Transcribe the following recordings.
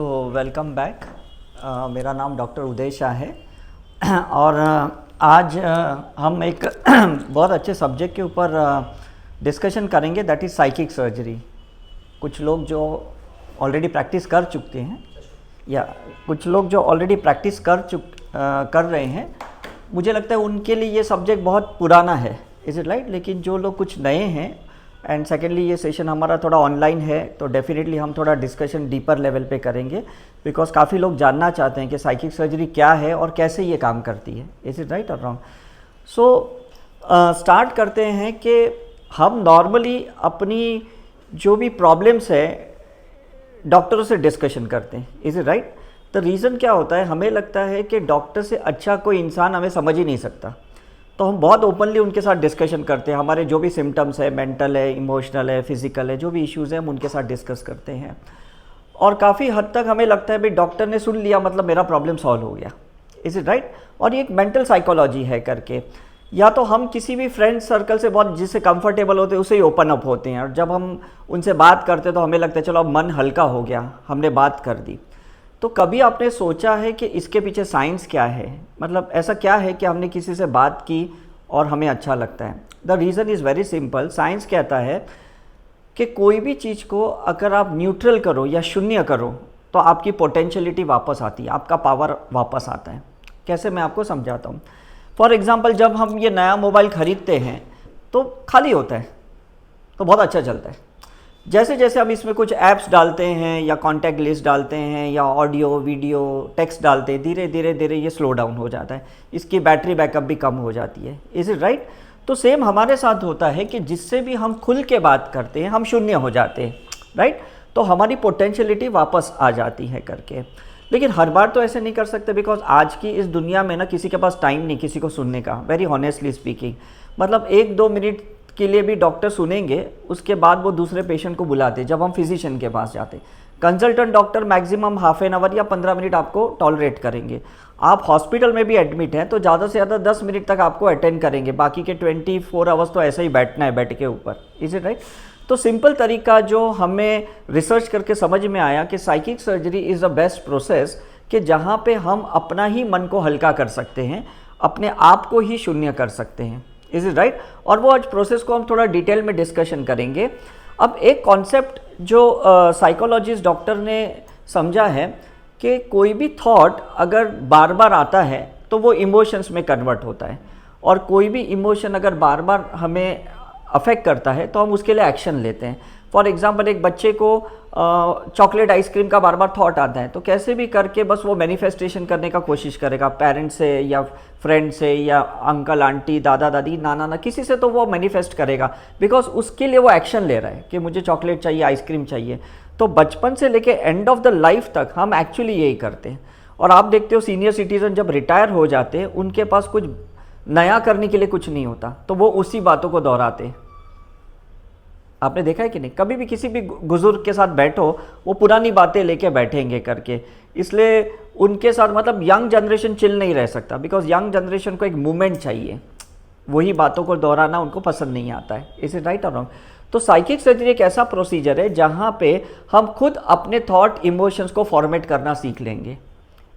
तो welcome back. मेरा नाम डॉक्टर उदय शाह है और आज हम एक बहुत अच्छे सब्जेक्ट के ऊपर डिस्कशन करेंगे, दैट इज़ साइकिक सर्जरी। कुछ लोग जो ऑलरेडी प्रैक्टिस कर चुके हैं या कुछ लोग जो ऑलरेडी प्रैक्टिस कर रहे हैं, मुझे लगता है उनके लिए ये सब्जेक्ट बहुत पुराना है, इज़ इट राइट। लेकिन जो लोग कुछ नए हैं, एंड सेकेंडली ये सेशन हमारा थोड़ा ऑनलाइन है, तो डेफिनेटली हम थोड़ा डिस्कशन डीपर लेवल पे करेंगे, बिकॉज काफ़ी लोग जानना चाहते हैं कि साइकिक सर्जरी क्या है और कैसे ये काम करती है, इज़ इट राइट और रॉन्ग। सो स्टार्ट करते हैं कि हम नॉर्मली अपनी जो भी प्रॉब्लम्स है डॉक्टरों से डिस्कशन करते हैं, is it right. The reason क्या होता है, हमें लगता है कि डॉक्टर से अच्छा कोई इंसान हमें समझ ही नहीं सकता, तो हम बहुत ओपनली उनके साथ डिस्कशन करते हैं। हमारे जो भी सिम्टम्स है, मेंटल है, इमोशनल है, फिजिकल है, जो भी इश्यूज़ हैं हम उनके साथ डिस्कस करते हैं। और काफ़ी हद तक हमें लगता है भाई डॉक्टर ने सुन लिया मतलब मेरा प्रॉब्लम सॉल्व हो गया, इज़ इट राइट। और ये एक मेंटल साइकोलॉजी है करके, या तो हम किसी भी फ्रेंड सर्कल से बहुत जिससे कंफर्टेबल होते हैं उसे ही ओपन अप होते हैं, और जब हम उनसे बात करते हैं तो हमें लगता है चलो अब मन हल्का हो गया, हमने बात कर दी। तो कभी आपने सोचा है कि इसके पीछे साइंस क्या है, मतलब ऐसा क्या है कि हमने किसी से बात की और हमें अच्छा लगता है? The reason is very simple. Science कहता है कि कोई भी चीज़ को अगर आप न्यूट्रल करो या शून्य करो तो आपकी पोटेंशियलिटी वापस आती है, आपका पावर वापस आता है। कैसे, मैं आपको समझाता हूँ। फॉर एग्ज़ाम्पल, जब हम ये नया मोबाइल ख़रीदते हैं तो खाली होता है, तो बहुत अच्छा चलता है। जैसे जैसे हम इसमें कुछ ऐप्स डालते हैं या कॉन्टैक्ट लिस्ट डालते हैं या ऑडियो वीडियो टेक्स्ट डालते हैं, धीरे धीरे धीरे ये स्लो डाउन हो जाता है, इसकी बैटरी बैकअप भी कम हो जाती है, इज़ इट राइट। तो सेम हमारे साथ होता है कि जिससे भी हम खुल के बात करते हैं हम शून्य हो जाते हैं, राइट। तो हमारी पोटेंशियलिटी वापस आ जाती है करके। लेकिन हर बार तो ऐसे नहीं कर सकते, बिकॉज आज की इस दुनिया में ना किसी के पास टाइम नहीं किसी को सुनने का, वेरी ऑनेस्टली स्पीकिंग। मतलब 1-2 मिनट के लिए भी डॉक्टर सुनेंगे, उसके बाद वो दूसरे पेशेंट को बुलाते। जब हम फिजिशियन के पास जाते, consultant doctor maximum half an hour या 15 मिनट आपको टॉलरेट करेंगे। आप हॉस्पिटल में भी एडमिट हैं तो ज़्यादा से ज़्यादा 10 मिनट तक आपको अटेंड करेंगे, बाकी के 24 आवर्स तो ऐसे ही बैठना है बेड के ऊपर, इज़ इट राइट। तो सिंपल तरीका जो हमें रिसर्च करके समझ में आया कि psychic surgery is the best process, कि जहाँ पे हम अपना ही मन को हल्का कर सकते हैं, अपने आप को ही शून्य कर सकते हैं, इज़ इट राइट। और वो आज प्रोसेस को हम थोड़ा डिटेल में डिस्कशन करेंगे। अब एक कॉन्सेप्ट जो साइकोलॉजिस्ट डॉक्टर ने समझा है कि कोई भी थॉट अगर बार बार आता है तो वो इमोशंस में कन्वर्ट होता है, और कोई भी इमोशन अगर बार बार हमें अफेक्ट करता है तो हम उसके लिए एक्शन लेते हैं। फॉर एग्जांपल, एक बच्चे को चॉकलेट आइसक्रीम का बार बार थॉट आता है तो कैसे भी करके बस वो मैनिफेस्टेशन करने का कोशिश करेगा, पेरेंट्स से या फ्रेंड से या अंकल आंटी दादा दादी नाना ना किसी से, तो वो मैनिफेस्ट करेगा, बिकॉज उसके लिए वो एक्शन ले रहा है कि मुझे चॉकलेट चाहिए, आइसक्रीम चाहिए। तो बचपन से लेके एंड ऑफ द लाइफ तक हम एक्चुअली यही करते हैं। और आप देखते हो सीनियर सिटीजन जब रिटायर हो जाते हैं उनके पास कुछ नया करने के लिए कुछ नहीं होता, तो वो उसी बातों को दोहराते हैं। आपने देखा है कि नहीं, कभी भी किसी भी बुजुर्ग के साथ बैठो वो पुरानी बातें लेके बैठेंगे करके। इसलिए उनके साथ मतलब यंग जनरेशन चिल नहीं रह सकता, बिकॉज यंग जनरेशन को एक मूवमेंट चाहिए, वही बातों को दोहराना उनको पसंद नहीं आता है, इज इट राइट और रॉन्ग। तो साइकिक सर्जरी एक ऐसा प्रोसीजर है जहाँ पे हम खुद अपने थॉट इमोशंस को फॉर्मेट करना सीख लेंगे।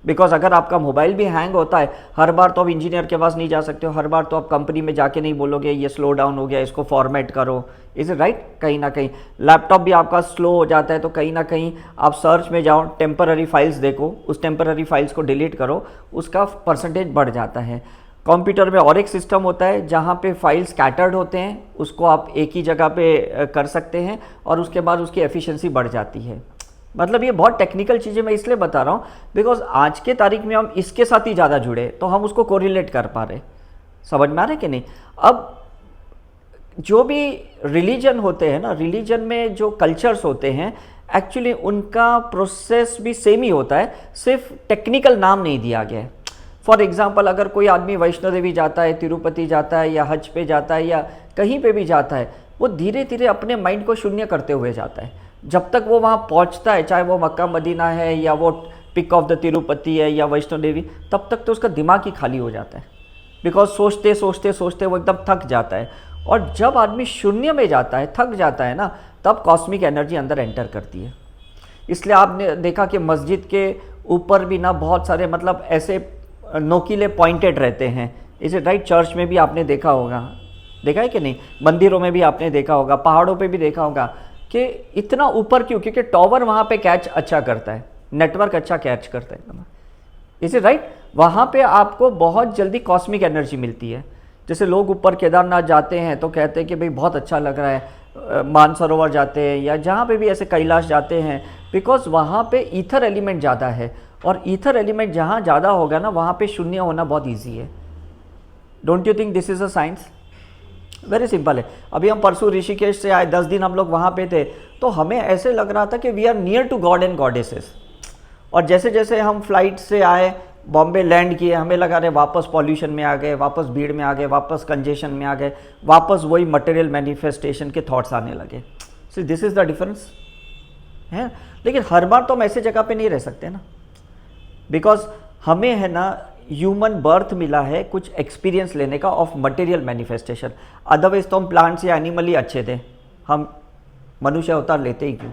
बिकॉज अगर आपका मोबाइल भी हैंग होता है, हर बार तो आप इंजीनियर के पास नहीं जा सकते हो, हर बार तो आप कंपनी में जाके नहीं बोलोगे ये स्लो डाउन हो गया इसको फॉर्मेट करो, इज इट राइट। कहीं ना कहीं लैपटॉप भी आपका स्लो हो जाता है तो कहीं ना कहीं आप सर्च में जाओ, टेम्पररी फाइल्स देखो, उस टेम्पररी फाइल्स को डिलीट करो, उसका परसेंटेज बढ़ जाता है। कंप्यूटर में और एक सिस्टम होता है जहाँ पे फाइल स्कैटर्ड होते हैं, उसको आप एक ही जगह पे कर सकते हैं और उसके बाद उसकी एफिशिएंसी बढ़ जाती है। मतलब ये बहुत टेक्निकल चीज़ें मैं इसलिए बता रहा हूँ बिकॉज आज के तारीख में हम इसके साथ ही ज़्यादा जुड़े तो हम उसको कोरिलेट कर पा रहे। समझ में आ रहा है कि नहीं। अब जो भी रिलीजन होते हैं ना, रिलीजन में जो कल्चर्स होते हैं एक्चुअली उनका प्रोसेस भी सेम ही होता है, सिर्फ टेक्निकल नाम नहीं दिया गया है। फॉर एग्जाम्पल, अगर कोई आदमी वैष्णो देवी जाता है, तिरुपति जाता है या हज पे जाता है या कहीं पे भी जाता है, वो धीरे धीरे अपने माइंड को शून्य करते हुए जाता है। जब तक वो वहाँ पहुँचता है, चाहे वो मक्का मदीना है या वो पिक ऑफ द तिरुपति है या वैष्णो देवी, तब तक तो उसका दिमाग ही खाली हो जाता है, बिकॉज सोचते सोचते सोचते वो एकदम थक जाता है। और जब आदमी शून्य में जाता है, थक जाता है ना, तब कॉस्मिक एनर्जी अंदर एंटर करती है। इसलिए आपने देखा कि मस्जिद के ऊपर भी ना बहुत सारे मतलब ऐसे नोकीले पॉइंटेड रहते हैं, इसे राइट। चर्च में भी आपने देखा होगा, देखा है कि नहीं, मंदिरों में भी आपने देखा होगा, पहाड़ों पे भी देखा होगा कि इतना ऊपर क्यों, क्योंकि टॉवर वहाँ पे कैच अच्छा करता है, नेटवर्क अच्छा कैच करता है, इसे राइट। वहाँ पे आपको बहुत जल्दी कॉस्मिक एनर्जी मिलती है। जैसे लोग ऊपर केदारनाथ जाते हैं तो कहते हैं कि भाई बहुत अच्छा लग रहा है, मानसरोवर जाते हैं या जहाँ पे भी ऐसे कैलाश जाते हैं, बिकॉज वहाँ पे ईथर एलिमेंट ज़्यादा है, और ईथर एलिमेंट जहाँ ज़्यादा होगा ना वहाँ पे शून्य होना बहुत ईजी है। Don't you think this is a science? Very simple है। अभी हम परसों ऋषिकेश से आए, 10 दिन हम लोग वहाँ पे थे, तो हमें ऐसे लग रहा था कि we are near to God and goddesses. और जैसे जैसे हम फ्लाइट से आए, बॉम्बे लैंड किए, हमें लगा रहे वापस पॉल्यूशन में आ गए, वापस भीड़ में आ गए, वापस कंजेशन में आ गए, वापस वही मटेरियल मैनिफेस्टेशन के थॉट्स आने लगे। So this is the difference है। लेकिन हर बार तो हम ऐसे जगह पे नहीं रह सकते ना, बिकॉज हमें है ना ह्यूमन बर्थ मिला है कुछ एक्सपीरियंस लेने का ऑफ मटेरियल मैनिफेस्टेशन। अदरवाइज तो हम प्लांट्स या एनिमल ही अच्छे थे, हम मनुष्य अवतार लेते ही क्यों?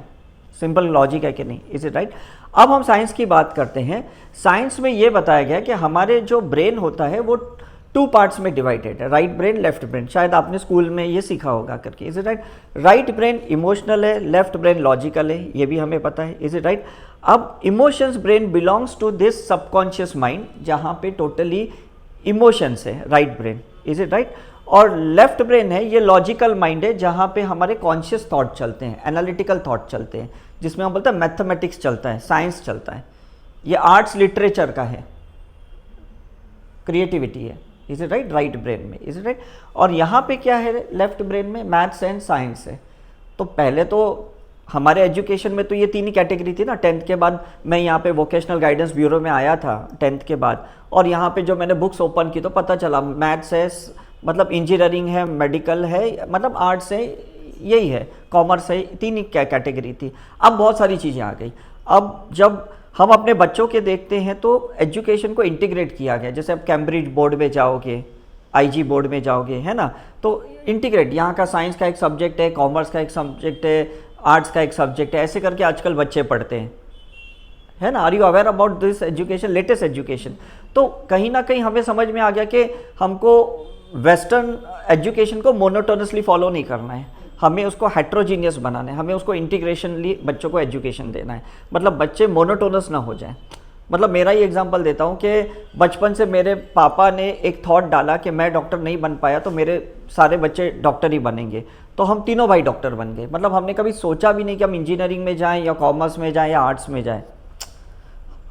सिंपल लॉजिक है कि नहीं? Is it right? अब हम साइंस की बात करते हैं। साइंस में ये बताया गया कि हमारे जो ब्रेन होता है वो 2 पार्ट्स में डिवाइडेड है, राइट ब्रेन, लेफ्ट ब्रेन। शायद आपने स्कूल में ये सीखा होगा करके। Is it right? Right brain emotional है, लेफ्ट ब्रेन लॉजिकल है, ये भी हमें पता है। Is it right? अब emotions brain belongs to this subconscious mind, जहाँ पे टोटली इमोशंस है, right brain. Is it right? और लेफ्ट ब्रेन है, ये लॉजिकल माइंड है, जहाँ पे हमारे कॉन्शियस थॉट चलते हैं, एनालिटिकल थॉट चलते हैं, जिसमें हम बोलते हैं मैथमेटिक्स चलता है, साइंस चलता है, ये आर्ट्स लिटरेचर का है, क्रिएटिविटी है। Is it right? Right brain में। Is it right? और यहाँ पे क्या है लेफ्ट ब्रेन में? मैथ्स एंड साइंस है। तो पहले तो हमारे एजुकेशन में तो ये 3 ही कैटेगरी थी ना। 10th के बाद मैं यहाँ पे वोकेशनल गाइडेंस ब्यूरो में आया था 10th के बाद, और यहाँ पे जो मैंने बुक्स ओपन की तो पता चला मैथ्स है, मतलब इंजीनियरिंग है, मेडिकल है, मतलब आर्ट्स है, यही है, कॉमर्स है, 3 ही कैटेगरी थी। अब बहुत सारी चीज़ें आ गई। अब जब हम अपने बच्चों के देखते हैं तो एजुकेशन को इंटीग्रेट किया गया। जैसे अब कैम्ब्रिज बोर्ड में जाओगे, आईजी बोर्ड में जाओगे, है ना, तो इंटीग्रेट, यहाँ का साइंस का एक सब्जेक्ट है, कॉमर्स का एक सब्जेक्ट है, आर्ट्स का एक सब्जेक्ट है, ऐसे करके आजकल बच्चे पढ़ते हैं, है ना। Are you aware about this education, latest education? तो कहीं ना कहीं हमें समझ में आ गया कि हमको वेस्टर्न एजुकेशन को मोनोटोनसली फॉलो नहीं करना है, हमें उसको हेट्रोजीनियस बनाना है, हमें उसको इंटीग्रेशनली बच्चों को एजुकेशन देना है, मतलब बच्चे मोनोटोनस ना हो जाएं। मतलब मेरा ही एग्जांपल देता हूँ कि बचपन से मेरे पापा ने एक थॉट डाला कि मैं डॉक्टर नहीं बन पाया तो मेरे सारे बच्चे डॉक्टर ही बनेंगे, तो हम तीनों भाई डॉक्टर बन गए। मतलब हमने कभी सोचा भी नहीं कि हम इंजीनियरिंग में जाएं या कॉमर्स में जाएं या आर्ट्स में जाएं,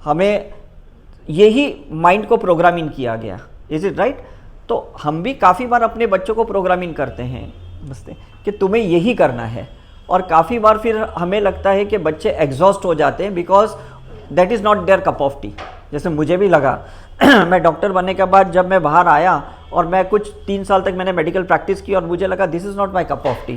हमें यही माइंड को प्रोग्रामिंग किया गया। Is it right? तो हम भी काफ़ी बार अपने बच्चों को प्रोग्रामिंग करते हैं बसते कि तुम्हें यही करना है, और काफ़ी बार फिर हमें लगता है कि बच्चे एग्जॉस्ट हो जाते हैं because that is not their cup of tea. जैसे मुझे भी लगा मैं डॉक्टर बनने के बाद जब मैं बाहर आया और मैं कुछ 3 साल तक मैंने मेडिकल प्रैक्टिस की और मुझे लगा this is not my cup of T.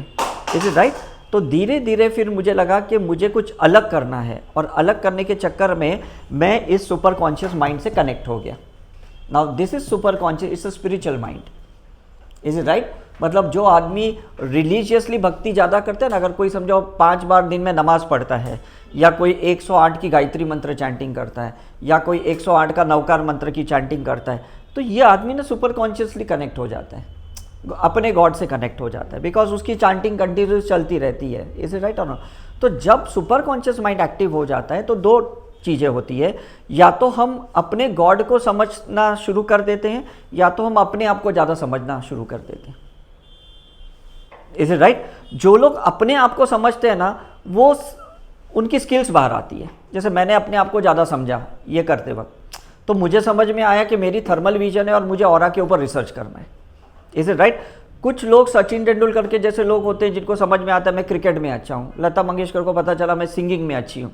Is it right? तो धीरे धीरे फिर मुझे लगा कि मुझे कुछ अलग करना है, और अलग करने के चक्कर में मैं इस सुपर कॉन्शियस माइंड से कनेक्ट हो गया। Now this is super conscious, it's a spiritual mind. Is it right? मतलब जो आदमी रिलीजियसली भक्ति ज़्यादा करते हैं ना, अगर कोई समझो 5 बार दिन में नमाज पढ़ता है, या कोई 108 की गायत्री मंत्र चैंटिंग करता है, या कोई 108 का नवकार मंत्र की चैंटिंग करता है, तो ये आदमी ना सुपर कॉन्शियसली कनेक्ट हो जाता है, अपने गॉड से कनेक्ट हो जाता है, बिकॉज उसकी चैंटिंग कंटिन्यूस चलती रहती है। इज इट राइट और नो? तो जब सुपर कॉन्शियस माइंड एक्टिव हो जाता है तो 2 चीज़ें होती है, या तो हम अपने गॉड को समझना शुरू कर देते हैं, या तो हम अपने आप को ज़्यादा समझना शुरू कर देते हैं। Is it right? जो लोग अपने आप को समझते हैं ना, वो उनकी स्किल्स बाहर आती है। जैसे मैंने अपने आप को ज़्यादा समझा ये करते वक्त, तो मुझे समझ में आया कि मेरी थर्मल विजन है और मुझे ऑरा के ऊपर रिसर्च करना है। Is it right? कुछ लोग सचिन तेंदुलकर के जैसे लोग होते हैं जिनको समझ में आता है मैं क्रिकेट में अच्छा हूँ, लता मंगेशकर को पता चला मैं सिंगिंग में अच्छी हूँ।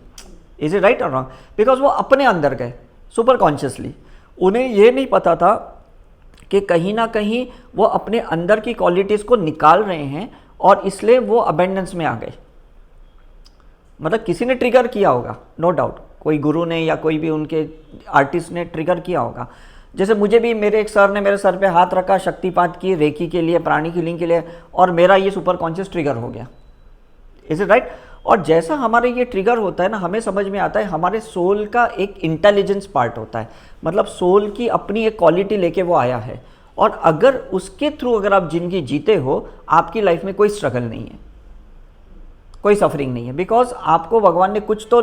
इज इट राइट और रॉन्ग? बिकॉज वो अपने अंदर गए सुपर कॉन्शियसली, उन्हें ये नहीं पता था कि कहीं ना कहीं वो अपने अंदर की क्वालिटीज़ को निकाल रहे हैं, और इसलिए वो अबेंडेंस में आ गए। मतलब किसी ने ट्रिगर किया होगा, नो डाउट, कोई गुरु ने या कोई भी उनके आर्टिस्ट ने ट्रिगर किया होगा। जैसे मुझे भी मेरे एक सर ने मेरे सर पे हाथ रखा, शक्तिपात की, रेकी के लिए, प्राणी हीलिंग के लिए, और मेरा ये सुपर कॉन्शियस ट्रिगर हो गया। Is it right? और जैसा हमारे ये ट्रिगर होता है ना, हमें समझ में आता है हमारे सोल का एक इंटेलिजेंस पार्ट होता है, मतलब सोल की अपनी एक क्वालिटी लेके वो आया है, और अगर उसके थ्रू अगर आप जिंदगी जीते हो, आपकी लाइफ में कोई स्ट्रगल नहीं है, कोई सफरिंग नहीं है, बिकॉज आपको भगवान ने कुछ तो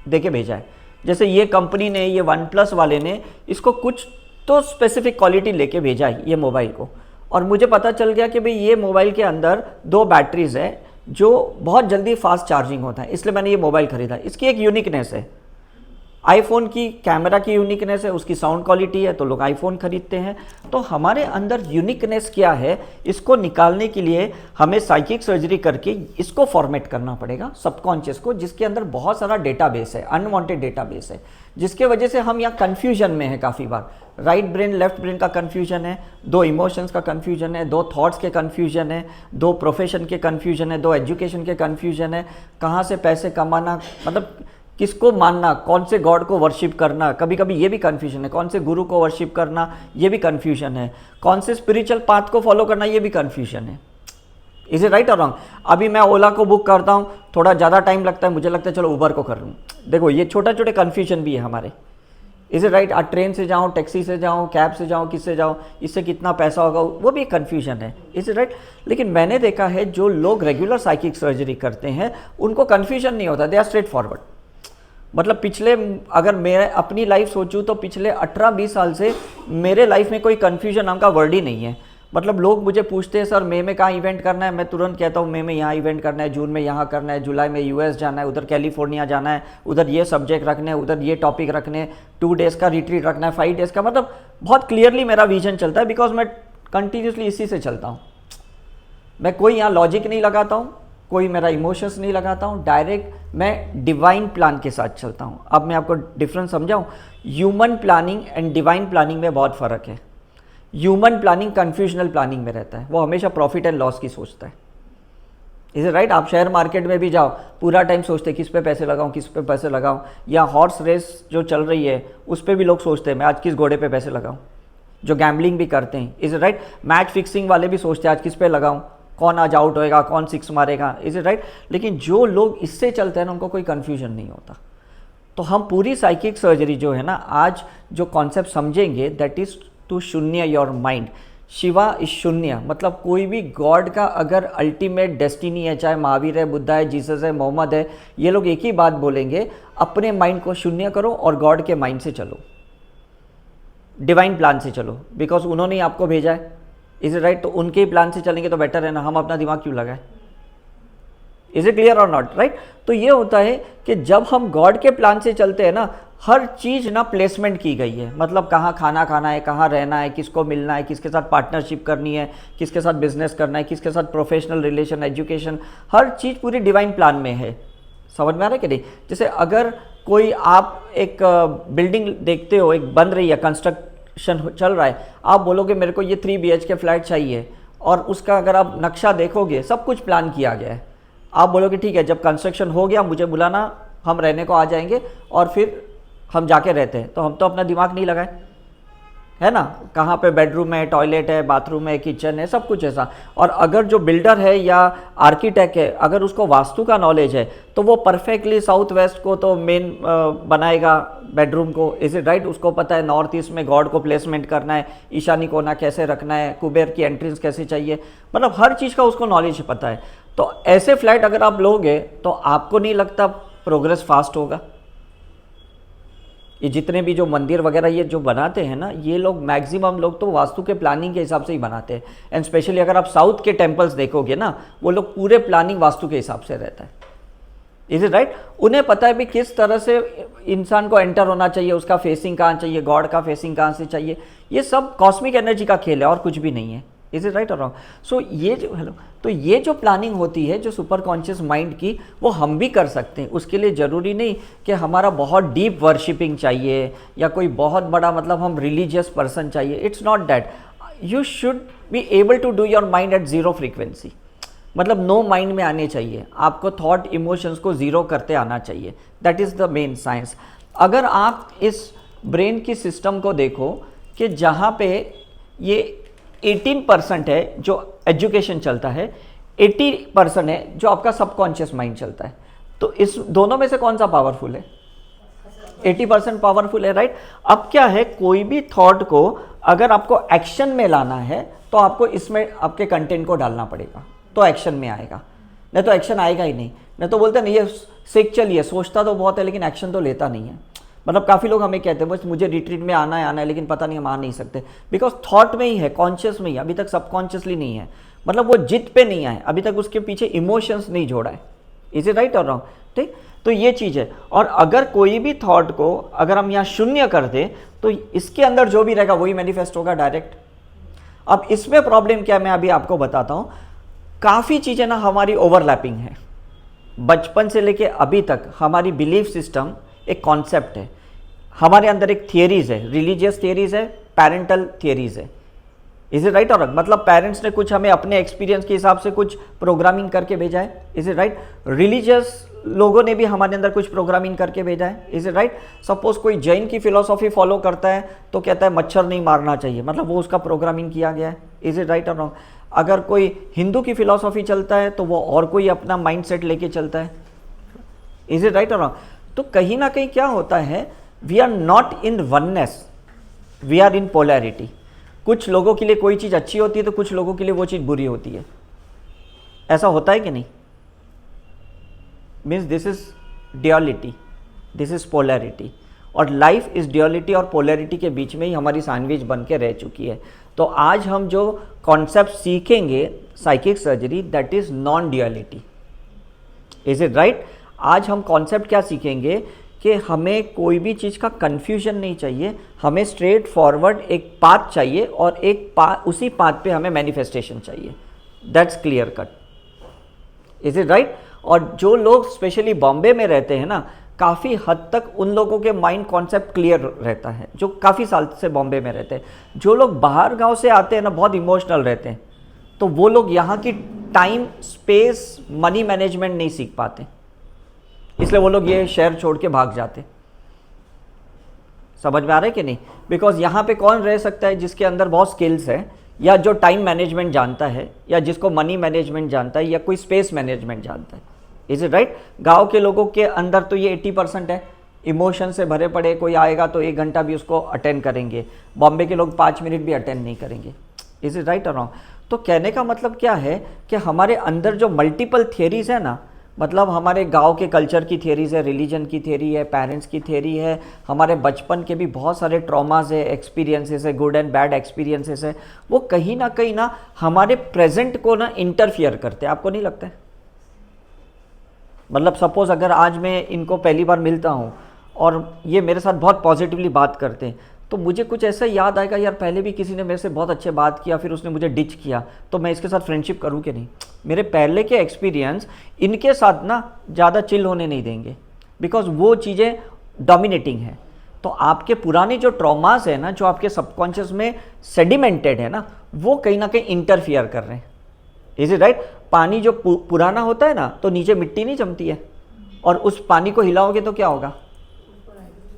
देके भेजा है। जैसे ये कंपनी ने, ये वन प्लस वाले ने इसको कुछ तो स्पेसिफिक क्वालिटी लेके भेजा है ये मोबाइल को, और मुझे पता चल गया कि भाई ये मोबाइल के अंदर 2 बैटरीज है जो बहुत जल्दी फास्ट चार्जिंग होता है, इसलिए मैंने ये मोबाइल खरीदा। इसकी एक यूनिकनेस है, आईफोन की कैमरा की यूनिकनेस है, उसकी साउंड क्वालिटी है, तो लोग आईफोन खरीदते हैं। तो हमारे अंदर यूनिकनेस क्या है, इसको निकालने के लिए हमें साइकिक सर्जरी करके इसको फॉर्मेट करना पड़ेगा, सबकॉन्शियस को, जिसके अंदर बहुत सारा डेटाबेस है, अनवांटेड डेटाबेस है, जिसके वजह से हम यहाँ कन्फ्यूजन में है काफ़ी बार। राइट ब्रेन लेफ्ट ब्रेन का कन्फ्यूजन है, 2 इमोशंस का कन्फ्यूजन है, 2 थॉट्स के कन्फ्यूजन है, 2 प्रोफेशन के कन्फ्यूजन है, 2 एजुकेशन के कन्फ्यूजन है, कहाँ से पैसे कमाना, मतलब किसको मानना, कौन से गॉड को वर्शिप करना, कभी कभी ये भी कन्फ्यूजन है, कौन से गुरु को वर्शिप करना ये भी कन्फ्यूजन है, कौन से स्पिरिचुअल पाथ को फॉलो करना ये भी कन्फ्यूजन है। इज इट राइट और रॉन्ग? अभी मैं ओला को बुक करता हूँ, थोड़ा ज़्यादा टाइम लगता है, मुझे लगता है चलो उबर को कर लूँ। देखो ये छोटे छोटे कन्फ्यूजन भी है हमारे। Is it right? आप ट्रेन से जाऊँ, टैक्सी से जाऊँ, कैब से जाऊँ, किससे जाऊँ, इससे कितना पैसा होगा, वो भी कन्फ्यूजन है। Is it right? लेकिन मैंने देखा है जो लोग रेगुलर साइकिक सर्जरी करते हैं उनको कन्फ्यूजन नहीं होता, दे आर स्ट्रेट फॉरवर्ड। मतलब पिछले, अगर मैं अपनी लाइफ सोचूं तो पिछले 18-20 साल से मेरे लाइफ में कोई कन्फ्यूजन नाम का वर्ड ही नहीं है। मतलब लोग मुझे पूछते हैं सर मई में कहाँ इवेंट करना है, मैं तुरंत कहता हूँ मई में यहाँ इवेंट करना है, जून में यहाँ करना है, जुलाई में यूएस जाना है, उधर कैलिफोर्निया जाना है, उधर ये सब्जेक्ट रखने हैं, उधर ये टॉपिक रखने हैं, 2 डेज़ का रिट्रीट रखना है, 5 डेज़ का। मतलब बहुत क्लियरली मेरा विजन चलता है, बिकॉज मैं कंटिन्यूसली इसी से चलता हूँ। मैं कोई यहाँ लॉजिक नहीं लगाता हूँ, कोई मेरा इमोशंस नहीं लगाता हूँ, डायरेक्ट मैं डिवाइन प्लान के साथ चलता हूँ। अब मैं आपको डिफरेंस समझाऊँ, human planning and divine planning में बहुत फ़र्क है। ह्यूमन प्लानिंग कन्फ्यूजनल प्लानिंग में रहता है, वो हमेशा प्रॉफिट एंड लॉस की सोचता है। Is right? आप शेयर मार्केट में भी जाओ, पूरा टाइम सोचते किस पे पैसे लगाऊं, किस पे पैसे लगाऊं, या हॉर्स रेस जो चल रही है उस पर भी लोग सोचते हैं मैं आज किस घोड़े पे पैसे लगाऊं, जो गैम्बलिंग भी करते हैं। Is right? मैच फिक्सिंग वाले भी सोचते हैं आज किस पे लगाऊं, कौन आज आउट होएगा, कौन 6 मारेगा। Is it right? लेकिन जो लोग इससे चलते हैं ना उनको कोई कन्फ्यूजन नहीं होता। तो हम पूरी साइकिक सर्जरी जो है ना, आज जो कॉन्सेप्ट समझेंगे दैट इज टू शून्य योर माइंड। शिवा इज शून्य, मतलब कोई भी गॉड का अगर अल्टीमेट डेस्टिनी है, चाहे महावीर है, बुद्धा है, जीसस है, मोहम्मद है, ये लोग एक ही बात बोलेंगे, अपने माइंड को शून्य करो और गॉड के माइंड से चलो, डिवाइन प्लान से चलो, बिकॉज उन्होंने ही आपको भेजा है। Is it right? तो उनके ही प्लान से चलेंगे तो बेटर है ना, हम अपना दिमाग क्यों लगाए। इज इट क्लियर और नॉट? राइट? तो ये होता है कि जब हम गॉड के प्लान से चलते हैं ना, हर चीज़ ना प्लेसमेंट की गई है, मतलब कहाँ खाना खाना है, कहाँ रहना है, किसको मिलना है, किसके साथ पार्टनरशिप करनी है, किसके साथ बिजनेस करना है, किसके साथ प्रोफेशनल रिलेशन, एजुकेशन, हर चीज़ पूरी डिवाइन प्लान में है। समझ में आ रहा है कि नहीं? जैसे अगर कोई आप एक बिल्डिंग देखते हो, एक बन रही है, कंस्ट्रक्शन चल रहा है, आप बोलोगे मेरे को ये 3 BHK फ्लैट चाहिए, और उसका अगर आप नक्शा देखोगे सब कुछ प्लान किया गया है। आप बोलोगे ठीक है, जब कंस्ट्रक्शन हो गया मुझे बुलाना, हम रहने को आ जाएंगे, और फिर हम जाके रहते हैं। तो हम तो अपना दिमाग नहीं लगाए, है ना, कहाँ पे बेडरूम है, टॉयलेट है, बाथरूम है, किचन है, सब कुछ ऐसा। और अगर जो बिल्डर है या आर्किटेक्ट है, अगर उसको वास्तु का नॉलेज है तो वो परफेक्टली साउथ वेस्ट को तो मेन बनाएगा बेडरूम को। Is it right? उसको पता है नॉर्थ ईस्ट में गॉड को प्लेसमेंट करना है, ईशानी कोना कैसे रखना है, कुबेर की एंट्रेंस कैसे चाहिए, मतलब हर चीज़ का उसको नॉलेज पता है। तो ऐसे फ्लैट अगर आप लोगे तो आपको नहीं लगता प्रोग्रेस फास्ट होगा? ये जितने भी जो मंदिर वगैरह ये जो बनाते हैं ना, ये लोग मैक्सिमम लोग तो वास्तु के प्लानिंग के हिसाब से ही बनाते हैं। एंड स्पेशली अगर आप साउथ के टेम्पल्स देखोगे ना, वो लोग पूरे प्लानिंग वास्तु के हिसाब से रहता है। Is it right? उन्हें पता है भी किस तरह से इंसान को एंटर होना चाहिए, उसका फेसिंग कहाँ चाहिए, गॉड का फेसिंग कहाँ से चाहिए। ये सब कॉस्मिक एनर्जी का खेल है और कुछ भी नहीं है। इज इट राइट और रॉन्ग? सो ये जो तो ये जो प्लानिंग होती है जो सुपर कॉन्शियस माइंड की, वो हम भी कर सकते हैं। उसके लिए ज़रूरी नहीं कि हमारा बहुत डीप वर्शिपिंग चाहिए या कोई बहुत बड़ा मतलब हम रिलीजियस पर्सन चाहिए। It's not that. You should be able to do your mind at 0 frequency, मतलब नो माइंड में आने चाहिए। आपको थॉट इमोशंस को 0 करते आना चाहिए। That is the main science. अगर आप इस ब्रेन की सिस्टम को देखो कि जहाँ पे ये 18% है जो एजुकेशन चलता है, 80% है जो आपका सबकॉन्शियस माइंड चलता है। तो इस दोनों में से कौन सा पावरफुल है? 80% पावरफुल है, राइट। अब क्या है, कोई भी थॉट को अगर आपको एक्शन में लाना है तो आपको इसमें आपके कंटेंट को डालना पड़ेगा, तो एक्शन में आएगा, नहीं तो एक्शन आएगा ही नहीं। नहीं तो बोलते नहीं ये सीख चलिए, सोचता तो बहुत है लेकिन एक्शन तो लेता नहीं है। मतलब काफ़ी लोग हमें कहते हैं बस मुझे रिट्रीट में आना है लेकिन पता नहीं हम आ नहीं सकते, बिकॉज थॉट में ही है, कॉन्शियस में ही, अभी तक सबकॉन्शियसली नहीं है। मतलब वो जिद पे नहीं आए, अभी तक उसके पीछे इमोशंस नहीं जोड़ा है। इज इट राइट और रॉन्ग? ठीक, तो ये चीज़ है। और अगर कोई भी थॉट को अगर हम यहाँ शून्य कर दें तो इसके अंदर जो भी रहेगा वही मैनिफेस्ट होगा डायरेक्ट। अब इसमें प्रॉब्लम क्या है मैं अभी आपको बताता हूँ। काफ़ी चीज़ें ना हमारी ओवरलैपिंग है, बचपन से लेके अभी तक हमारी बिलीफ सिस्टम एक कॉन्सेप्ट है, हमारे अंदर एक थियरीज है, रिलीजियस थियरीज है, पेरेंटल थियरीज है। इज इट राइट और रॉन्ग? मतलब पेरेंट्स ने कुछ हमें अपने एक्सपीरियंस के हिसाब से कुछ प्रोग्रामिंग करके भेजा है। Is it right? रिलीजियस लोगों ने भी हमारे अंदर कुछ प्रोग्रामिंग करके भेजा है। Is it right? सपोज कोई जैन की फिलोसॉफी फॉलो करता है तो कहता है मच्छर नहीं मारना चाहिए, मतलब वो उसका प्रोग्रामिंग किया गया है। इज इट राइट और रॉन्ग? अगर कोई हिंदू की फिलोसॉफी चलता है तो वो और कोई अपना माइंड सेट लेके चलता है। इज इट राइट और रॉन्ग? तो कहीं ना कहीं क्या होता है, we are not in oneness, we are in polarity. कुछ लोगों के लिए कोई चीज़ अच्छी होती है तो कुछ लोगों के लिए वो चीज़ बुरी होती है। ऐसा होता है कि नहीं? Means this is duality, this is polarity, और लाइफ इज ड्यूअलिटी और पोलैरिटी के बीच में ही हमारी सैंडविच बन के रह चुकी है। तो आज हम जो कॉन्सेप्ट सीखेंगे psychic surgery, that is non duality. Is it right? आज हम कॉन्सेप्ट क्या सीखेंगे कि हमें कोई भी चीज़ का कन्फ्यूजन नहीं चाहिए, हमें स्ट्रेट फॉरवर्ड एक पाथ चाहिए और उसी पाथ पे हमें मैनिफेस्टेशन चाहिए। That's clear cut. Is it right? और जो लोग स्पेशली बॉम्बे में रहते हैं ना, काफ़ी हद तक उन लोगों के माइंड कॉन्सेप्ट क्लियर रहता है जो काफ़ी साल से बॉम्बे में रहते हैं। जो लोग बाहर गांव से आते हैं ना, बहुत इमोशनल रहते हैं, तो वो लोग यहाँ की टाइम, स्पेस, मनी मैनेजमेंट नहीं सीख पाते, इसलिए वो लोग ये शहर छोड़ के भाग जाते। समझ में आ रहा है कि नहीं? बिकॉज यहाँ पे कौन रह सकता है जिसके अंदर बहुत स्किल्स है, या जो टाइम मैनेजमेंट जानता है, या जिसको मनी मैनेजमेंट जानता है, या कोई स्पेस मैनेजमेंट जानता है। Is it right? गांव के लोगों के अंदर तो ये 80% है, इमोशन से भरे पड़े, कोई आएगा तो 1 घंटा भी उसको अटेंड करेंगे, बॉम्बे के लोग 5 मिनट भी अटेंड नहीं करेंगे। इज इट राइट और रॉन्ग? तो कहने का मतलब क्या है कि हमारे अंदर जो मल्टीपल थियरीज है ना, मतलब हमारे गांव के कल्चर की थियरीज है, रिलीजन की थियरी है, पेरेंट्स की थियरी है, हमारे बचपन के भी बहुत सारे ट्रॉमास है, एक्सपीरियंसेस है, गुड एंड बैड एक्सपीरियंसेस है, वो कहीं ना हमारे प्रेजेंट को ना इंटरफियर करते हैं। आपको नहीं लगता है? मतलब सपोज अगर आज मैं इनको पहली बार मिलता हूँ और ये मेरे साथ बहुत पॉजिटिवली बात करते हैं, तो मुझे कुछ ऐसा याद आएगा, यार पहले भी किसी ने मेरे से बहुत अच्छे बात किया, फिर उसने मुझे डिच किया, तो मैं इसके साथ फ्रेंडशिप करूँ कि नहीं? मेरे पहले के एक्सपीरियंस इनके साथ ना ज़्यादा चिल होने नहीं देंगे, बिकॉज वो चीज़ें डोमिनेटिंग है। तो आपके पुराने जो ट्रॉमास है ना, जो आपके सबकॉन्शियस में सेडिमेंटेड है ना, वो कहीं ना कहीं इंटरफियर कर रहे हैं। Is it right? पानी जो पुराना होता है ना, तो नीचे मिट्टी नहीं जमती है, और उस पानी को हिलाओगे तो क्या होगा?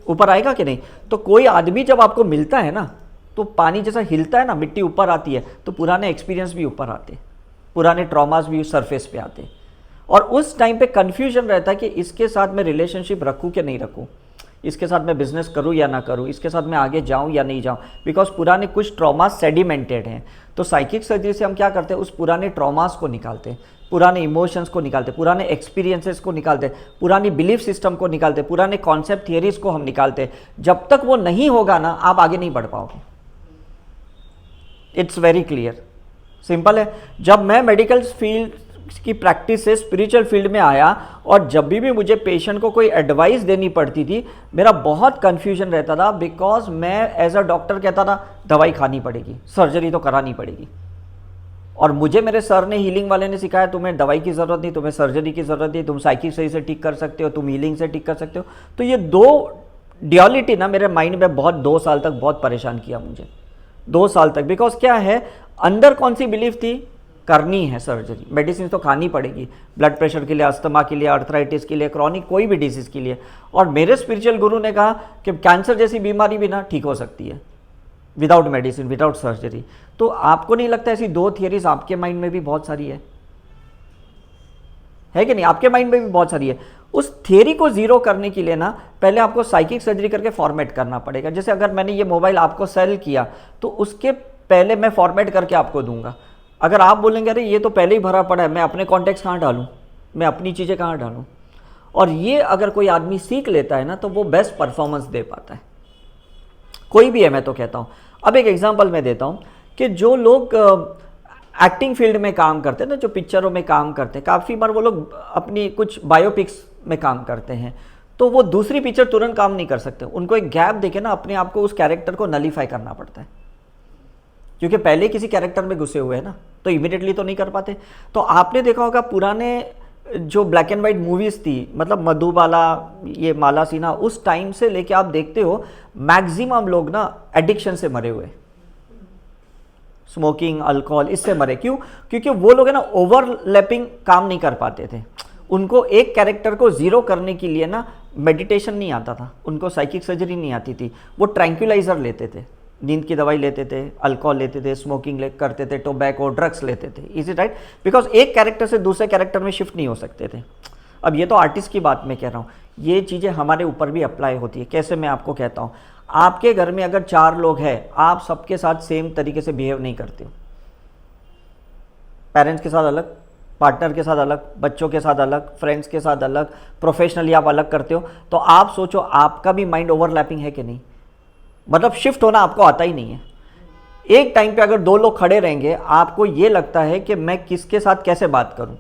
ऊपर आएगा कि नहीं? तो कोई आदमी जब आपको मिलता है ना, तो पानी जैसा हिलता है ना, मिट्टी ऊपर आती है, तो पुराने एक्सपीरियंस भी ऊपर आते, पुराने ट्रॉमास भी सरफेस पे आते, और उस टाइम पे कन्फ्यूजन रहता है कि इसके साथ मैं रिलेशनशिप रखूँ कि नहीं रखूँ, इसके साथ मैं बिजनेस करूँ या ना करूँ, इसके साथ मैं आगे जाऊँ या नहीं जाऊँ, बिकॉज पुराने कुछ ट्रॉमास सेडिमेंटेड हैं। तो साइकिक सर्जरी से हम क्या करते हैं, उस पुराने ट्रॉमास को निकालते हैं, पुराने इमोशंस को निकालते, पुराने एक्सपीरियंसेस को निकालते, पुरानी बिलीफ सिस्टम को निकालते, पुराने कॉन्सेप्ट थियरीज को हम निकालते। जब तक वो नहीं होगा ना, आप आगे नहीं बढ़ पाओगे। इट्स वेरी क्लियर, सिंपल है। जब मैं मेडिकल फील्ड की प्रैक्टिस से स्पिरिचुअल फील्ड में आया, और जब भी मुझे पेशेंट को कोई एडवाइस देनी पड़ती थी, मेरा बहुत कन्फ्यूजन रहता था, बिकॉज मैं एज अ डॉक्टर कहता था दवाई खानी पड़ेगी, सर्जरी तो करानी पड़ेगी। और मुझे मेरे सर ने, हीलिंग वाले ने सिखाया, तुम्हें दवाई की ज़रूरत नहीं, तुम्हें सर्जरी की ज़रूरत नहीं, तुम साइकिक सही से ठीक कर सकते हो, तुम हीलिंग से ठीक कर सकते हो। तो ये दो ड्यूअलिटी ना मेरे माइंड में बहुत 2 साल तक बहुत परेशान किया मुझे, 2 साल तक। बिकॉज क्या है, अंदर कौन सी बिलीफ थी, करनी है सर्जरी, मेडिसिन तो खानी पड़ेगी, ब्लड प्रेशर के लिए, अस्थमा के लिए, आर्थराइटिस के लिए, क्रॉनिक कोई भी डिजीज़ के लिए। और मेरे स्पिरिचुअल गुरु ने कहा कि कैंसर जैसी बीमारी भी ना ठीक हो सकती है विदाउट मेडिसिन, विदाउट सर्जरी। तो आपको नहीं लगता ऐसी 2 थियरीज आपके माइंड में भी बहुत सारी है? है कि नहीं? आपके माइंड में भी बहुत सारी है। उस थियरी को जीरो करने के लिए ना पहले आपको साइकिक सर्जरी करके फॉर्मेट करना पड़ेगा। जैसे अगर मैंने ये मोबाइल आपको सेल किया तो उसके पहले मैं फॉर्मेट करके आपको दूंगा। अगर आप बोलेंगे अरे ये तो पहले ही भरा पड़ा है, मैं अपने कॉन्टेक्स्ट कहाँ डालूँ, मैं अपनी चीज़ें कहाँ डालूँ, और ये अगर कोई आदमी सीख लेता है ना तो वो बेस्ट परफॉर्मेंस दे पाता है, कोई भी है। मैं तो कहता हूँ, अब एक एग्जांपल मैं देता हूँ कि जो लोग एक्टिंग फील्ड में काम करते हैं ना, जो पिक्चरों में काम करते हैं, काफ़ी बार वो लोग अपनी कुछ बायोपिक्स में काम करते हैं, तो वो दूसरी पिक्चर तुरंत काम नहीं कर सकते। उनको एक गैप देके ना अपने आप को उस कैरेक्टर को नलीफाई करना पड़ता है, क्योंकि पहले किसी कैरेक्टर में घुसे हुए हैं ना, तो इमीडिएटली तो नहीं कर पाते। तो आपने देखा होगा पुराने जो ब्लैक एंड वाइट मूवीज़ थी, मतलब मधुबाला, ये माला सिन्हा, उस टाइम से लेके आप देखते हो मैक्सिमम लोग ना एडिक्शन से मरे हुए, स्मोकिंग, अल्कोहल, इससे मरे। क्यों? क्योंकि वो लोग है ना ओवरलैपिंग काम नहीं कर पाते थे। उनको एक कैरेक्टर को जीरो करने के लिए ना मेडिटेशन नहीं आता था, उनको साइकिक सर्जरी नहीं आती थी। वो ट्रैंक्विलाइजर लेते थे, नींद की दवाई लेते थे, अल्कोहल लेते थे, स्मोकिंग करते थे, टोबैको, ड्रग्स लेते थे। Is it right? बिकॉज एक कैरेक्टर से दूसरे कैरेक्टर में शिफ्ट नहीं हो सकते थे। अब ये तो आर्टिस्ट की बात मैं कह रहा हूँ, ये चीज़ें हमारे ऊपर भी अप्लाई होती है। कैसे? मैं आपको कहता हूँ, आपके घर में अगर 4 लोग हैं, आप सबके साथ सेम तरीके से बिहेव नहीं करते हो। पेरेंट्स के साथ अलग, पार्टनर के साथ अलग, बच्चों के साथ अलग, फ्रेंड्स के साथ अलग, प्रोफेशनली आप अलग करते हो। तो आप सोचो आपका भी माइंड ओवरलैपिंग है कि नहीं? मतलब शिफ्ट होना आपको आता ही नहीं है। एक टाइम पे अगर 2 लोग खड़े रहेंगे, आपको ये लगता है कि मैं किसके साथ कैसे बात करूं।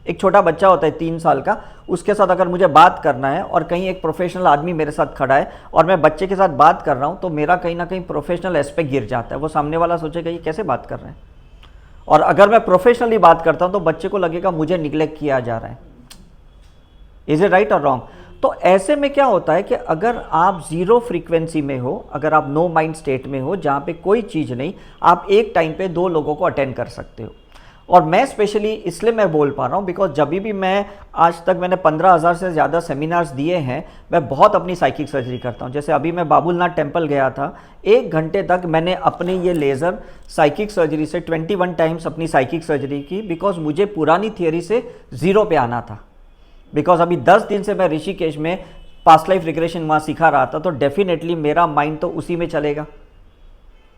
एक छोटा बच्चा होता है 3 साल का, उसके साथ अगर मुझे बात करना है और कहीं एक प्रोफेशनल आदमी मेरे साथ खड़ा है और मैं बच्चे के साथ बात कर रहा हूं, तो मेरा कहीं ना कहीं प्रोफेशनल एस्पेक्ट गिर जाता है। वो सामने वाला सोचेगा ये कैसे बात कर रहे हैं। और अगर मैं प्रोफेशनली बात करता हूं तो बच्चे को लगेगा मुझे निग्लेक्ट किया जा रहा है। इज इट राइट और रॉन्ग? तो ऐसे में क्या होता है कि अगर आप जीरो फ्रीक्वेंसी में हो, अगर आप नो माइंड स्टेट में हो जहाँ पे कोई चीज़ नहीं, आप एक टाइम पे 2 लोगों को अटेंड कर सकते हो। और मैं स्पेशली इसलिए मैं बोल पा रहा हूँ बिकॉज जब भी मैं आज तक मैंने 15,000 से ज़्यादा सेमिनार्स दिए हैं, मैं बहुत अपनी साइकिक सर्जरी करता हूँ। जैसे अभी मैं बाबुलनाथ टेम्पल गया था, 1 घंटे तक मैंने अपने ये लेज़र साइकिक सर्जरी से 21 टाइम्स अपनी साइकिक सर्जरी की, बिकॉज मुझे पुरानी थियरी से ज़ीरो पे आना था। बिकॉज अभी 10 दिन से मैं ऋषिकेश में पास्ट लाइफ रिग्रेशन वहाँ सिखा रहा था, तो डेफिनेटली मेरा माइंड तो उसी में चलेगा,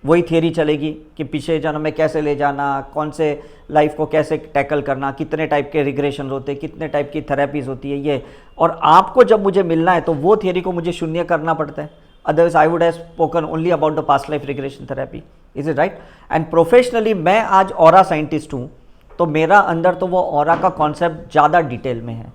वही थियरी चलेगी कि पीछे जन्म में कैसे ले जाना, कौन से लाइफ को कैसे टैकल करना, कितने टाइप के रिग्रेशन होते हैं, कितने टाइप की थेरेपीज होती है ये। और आपको जब मुझे मिलना है तो वो थियरी को मुझे शून्य करना पड़ता है, otherwise I would have spoken only about the past life regression therapy. Is it right? And professionally मैं आज ऑरा साइंटिस्ट हूँ, तो मेरा अंदर तो वो ऑरा का कॉन्सेप्ट ज़्यादा डिटेल में है।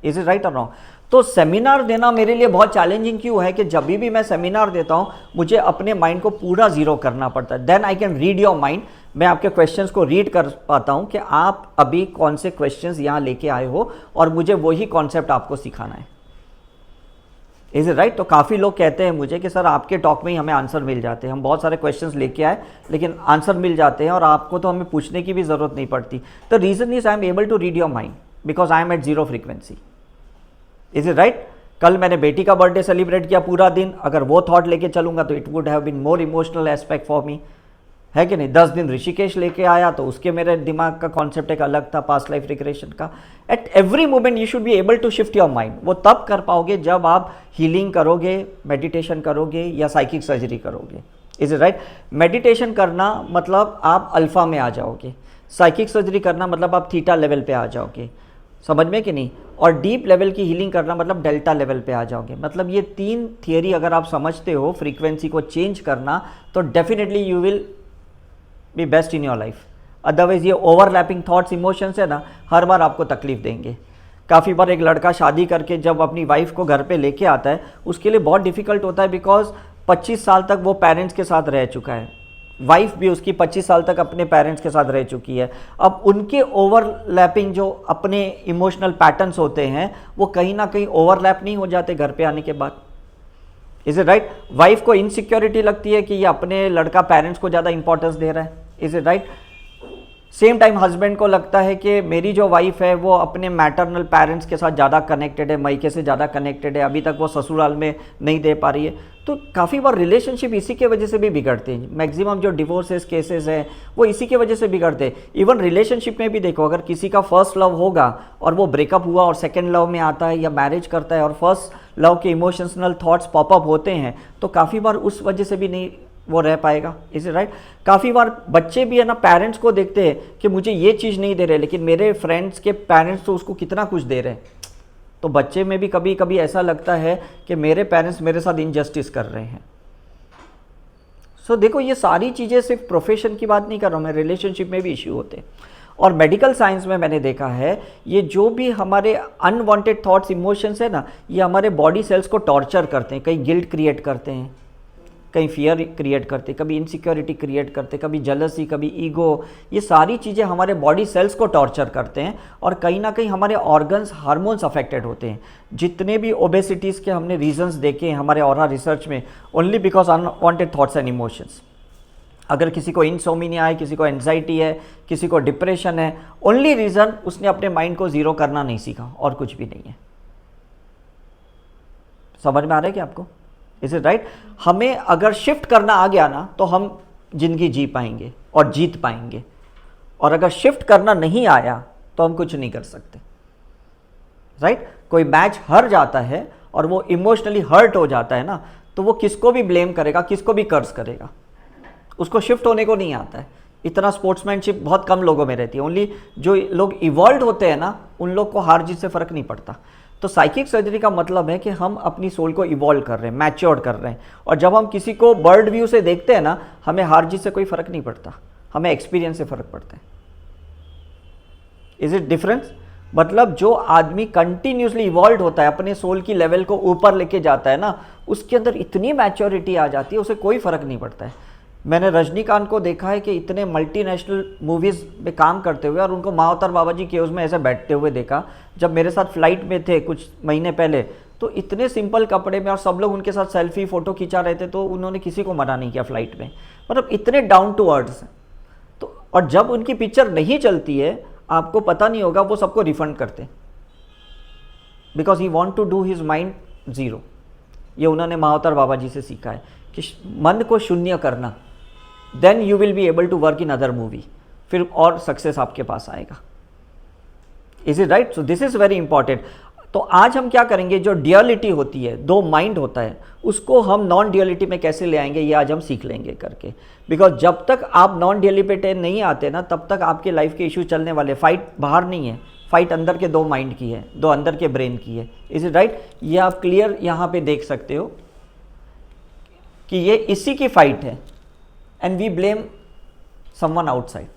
इज इट राइट और रॉन्ग? तो सेमिनार देना मेरे लिए बहुत चैलेंजिंग क्यों है कि जब भी मैं सेमिनार देता हूं मुझे अपने माइंड को पूरा जीरो करना पड़ता है। Then I can read your mind. मैं आपके क्वेश्चंस को रीड कर पाता हूं कि आप अभी कौन से क्वेश्चंस यहां लेके आए हो और मुझे वही कॉन्सेप्ट आपको सिखाना है। Is it right? तो काफ़ी लोग कहते हैं मुझे कि सर आपके टॉक में ही हमें आंसर मिल जाते हैं, हम बहुत सारे क्वेश्चंस लेके आए लेकिन आंसर मिल जाते हैं और आपको तो हमें पूछने की भी ज़रूरत नहीं पड़ती। The reason is I am able to read your mind because I am at zero frequency. Is it right? कल मैंने बेटी का बर्थडे सेलिब्रेट किया पूरा दिन, अगर वो थॉट लेके चलूंगा तो it would have been more emotional aspect for me, है कि नहीं? 10 दिन ऋषिकेश लेके आया तो उसके मेरे दिमाग का कॉन्सेप्ट एक अलग था, पास्ट लाइफ रिग्रेशन का। At every moment you should be able to shift your mind. वो तब कर पाओगे जब आप हीलिंग करोगे, मेडिटेशन करोगे या साइकिक सर्जरी करोगे। Is it right? मेडिटेशन करना मतलब आप अल्फा में आ जाओगे, साइकिक सर्जरी करना मतलब आप थीटा लेवल पे आ जाओगे, समझ में कि नहीं? और डीप लेवल की हीलिंग करना मतलब डेल्टा लेवल पे आ जाओगे। मतलब ये 3 थियरी अगर आप समझते हो, फ्रीक्वेंसी को चेंज करना, तो definitely you will B best in your life. Otherwise ये ओवरलैपिंग थॉट्स, इमोशंस है ना, हर बार आपको तकलीफ देंगे। काफ़ी बार एक लड़का शादी करके जब अपनी वाइफ को घर पे लेके आता है, उसके लिए बहुत डिफिकल्ट होता है बिकॉज 25 साल तक वो पेरेंट्स के साथ रह चुका है, वाइफ भी उसकी 25 साल तक अपने पेरेंट्स के साथ रह चुकी है। अब उनके ओवरलैपिंग जो अपने इमोशनल पैटर्न्स होते हैं वो कहीं ना कहीं ओवरलैप नहीं हो जाते घर पे आने के बाद। Is it right? वाइफ को इनसिक्योरिटी लगती है कि ये अपने लड़का पेरेंट्स को ज़्यादा इंपॉर्टेंस दे रहा है। Is it right? Same time husband को लगता है कि मेरी जो वाइफ है वो अपने मैटरनल पेरेंट्स के साथ ज़्यादा कनेक्टेड है, मायके से ज़्यादा कनेक्टेड है, अभी तक वो ससुराल में नहीं दे पा रही है। तो काफ़ी बार रिलेशनशिप इसी के वजह से भी बिगड़ते हैं। मैक्सिमम जो डिवोर्सेस केसेस हैं वो इसी के वजह से बिगड़ते हैं। इवन रिलेशनशिप में भी देखो, अगर किसी का फर्स्ट लव होगा और वो ब्रेकअप हुआ और सेकेंड लव में आता है या मैरिज करता है और फर्स्ट लव के इमोशनल थॉट्स पॉपअप होते हैं, तो काफ़ी बार उस वजह से भी नहीं वो रह पाएगा। Is it right? काफ़ी बार बच्चे भी है ना, पेरेंट्स को देखते हैं कि मुझे ये चीज़ नहीं दे रहे, लेकिन मेरे फ्रेंड्स के पेरेंट्स तो उसको कितना कुछ दे रहे हैं। तो बच्चे में भी कभी कभी ऐसा लगता है कि मेरे पेरेंट्स मेरे साथ इनजस्टिस कर रहे हैं। सो देखो, ये सारी चीज़ें सिर्फ प्रोफेशन की बात नहीं कर रहा हूँ मैं, रिलेशनशिप में भी इश्यू होते हैं। और मेडिकल साइंस में मैंने देखा है, ये जो भी हमारे अनवांटेड थॉट्स इमोशंस है ना, ये हमारे बॉडी सेल्स को टॉर्चर करते हैं। कहीं गिल्ट क्रिएट करते हैं, कहीं फियर क्रिएट करते, कभी इनसिक्योरिटी क्रिएट करते, कभी जलसी, कभी ईगो। ये सारी चीज़ें हमारे बॉडी सेल्स को टॉर्चर करते हैं और कहीं ना कहीं हमारे ऑर्गन्स, हार्मोन्स अफेक्टेड होते हैं। जितने भी ओबेसिटीज़ के हमने रीजंस देखे हैं हमारे ऑरा रिसर्च में, only because unwanted thoughts and emotions. अगर किसी को इंसोमिनिया है, किसी को एंजाइटी है, किसी को डिप्रेशन है, ओनली रीज़न उसने अपने माइंड को ज़ीरो करना नहीं सीखा, और कुछ भी नहीं है। समझ में आ रहा है कि आपको? Is it right? हमें अगर शिफ्ट करना आ गया ना, तो हम जिंदगी जी पाएंगे और जीत पाएंगे। और अगर शिफ्ट करना नहीं आया तो हम कुछ नहीं कर सकते। राइट? कोई मैच हार जाता है और वो इमोशनली हर्ट हो जाता है ना, तो वो किसको भी ब्लेम करेगा, किसको भी कर्ज करेगा, उसको शिफ्ट होने को नहीं आता है। इतना स्पोर्ट्समैनशिप बहुत कम लोगों में रहती है। ओनली जो लोग इवॉल्व होते हैं ना, उन लोग को हार जीत से फर्क नहीं पड़ता। तो साइकिक सर्जरी का मतलब है कि हम अपनी सोल को इवॉल्व कर रहे हैं, मैच्योर कर रहे हैं। और जब हम किसी को बर्ड व्यू से देखते हैं ना, हमें हार जीत से कोई फर्क नहीं पड़ता, हमें एक्सपीरियंस से फर्क पड़ता है। Is it difference? मतलब जो आदमी कंटिन्यूसली इवॉल्व होता है, अपने सोल की लेवल को ऊपर लेके जाता है ना, उसके अंदर इतनी मैच्योरिटी आ जाती है, उसे कोई फर्क नहीं पड़ता है। मैंने रजनीकांत को देखा है कि इतने मल्टीनेशनल मूवीज़ में काम करते हुए, और उनको मावतर बाबा जी केव्स में ऐसे बैठते हुए देखा। जब मेरे साथ फ्लाइट में थे कुछ महीने पहले, तो इतने सिंपल कपड़े में, और सब लोग उनके साथ सेल्फी फ़ोटो खिंचा रहे थे, तो उन्होंने किसी को मना नहीं किया फ्लाइट में। मतलब इतने डाउन टू अर्थ। तो और जब उनकी पिक्चर नहीं चलती है, आपको पता नहीं होगा, वो सबको रिफंड करते, because he want to do his mind zero. ये उन्होंने मावतर बाबा जी से सीखा है कि मन को शून्य करना, then you will be able to work in other movie, फिर और सक्सेस आपके पास आएगा। Is it right? So this is very important. तो आज हम क्या करेंगे, जो ड्यूअलिटी होती है, दो माइंड होता है, उसको हम नॉन ड्यूअलिटी में कैसे ले आएंगे, ये आज हम सीख लेंगे करके। बिकॉज जब तक आप नॉन ड्यूअलिटी नहीं आते ना, तब तक आपके लाइफ के इशू चलने वाले। फाइट बाहर नहीं है, फाइट अंदर के दो माइंड की है, दो अंदर के ब्रेन की है। Is it right? ये आप क्लियर यहाँ पे देख सकते हो कि ये इसी की फाइट है। And we blame someone outside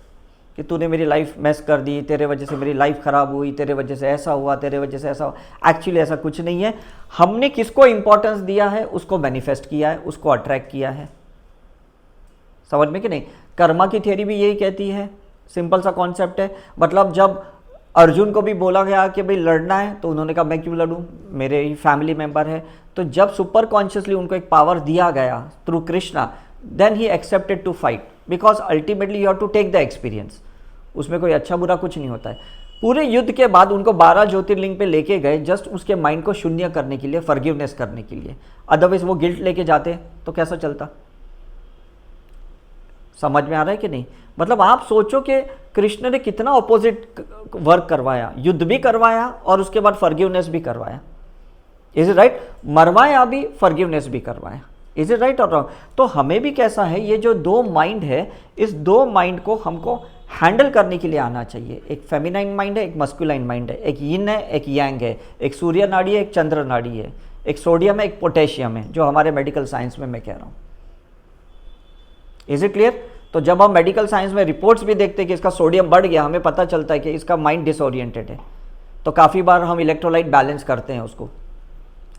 कि तूने मेरी लाइफ मैस कर दी, तेरे वजह से मेरी लाइफ ख़राब हुई, तेरे वजह से ऐसा हुआ, तेरे वजह से ऐसा हुआ। एक्चुअली ऐसा कुछ नहीं है। हमने किसको इंपॉर्टेंस दिया है, उसको मैनिफेस्ट किया है, उसको अट्रैक्ट किया है। समझ में कि नहीं? कर्मा की थ्योरी भी यही कहती है, सिंपल सा कॉन्सेप्ट है। मतलब जब अर्जुन को भी बोला गया कि भाई लड़ना है, तो उन्होंने कहा मैं क्यों लड़ूं, मेरे ही फैमिली मेंबर है। तो जब सुपर कॉन्शियसली उनको एक पावर दिया गया through Krishna, then he accepted to fight because ultimately you have to take the experience। उसमें कोई अच्छा बुरा कुछ नहीं होता है। पूरे युद्ध के बाद उनको 12 ज्योतिर्लिंग पे लेके गए, जस्ट उसके माइंड को शून्य करने के लिए, फॉरगिवनेस करने के लिए। अदरवाइज वो गिल्ट लेके जाते तो कैसा चलता? समझ में आ रहा है कि नहीं? मतलब आप सोचो कि कृष्ण ने कितना ऑपोजिट वर्क करवाया, युद्ध भी करवाया और उसके बाद फॉरगिवनेस भी करवाया। Is it right? मरवाया भी, फॉरगिवनेस भी करवाया। इज इट राइट और रॉन्ग? तो हमें भी कैसा है, ये जो दो माइंड है, इस दो माइंड को हमको हैंडल करने के लिए आना चाहिए। एक फेमिनाइन माइंड है, एक मस्कुलाइन माइंड है, एक यिन है, एक यांग है, एक सूर्य नाड़ी है, एक चंद्र नाड़ी है, एक सोडियम है, एक पोटेशियम है, जो हमारे मेडिकल साइंस में मैं कह रहा हूँ। Is it clear? तो जब हम मेडिकल साइंस में रिपोर्ट्स भी देखते हैं कि इसका सोडियम बढ़ गया, हमें पता चलता है कि इसका माइंड डिसओरिएंटेड है। तो काफ़ी बार हम इलेक्ट्रोलाइट बैलेंस करते हैं उसको,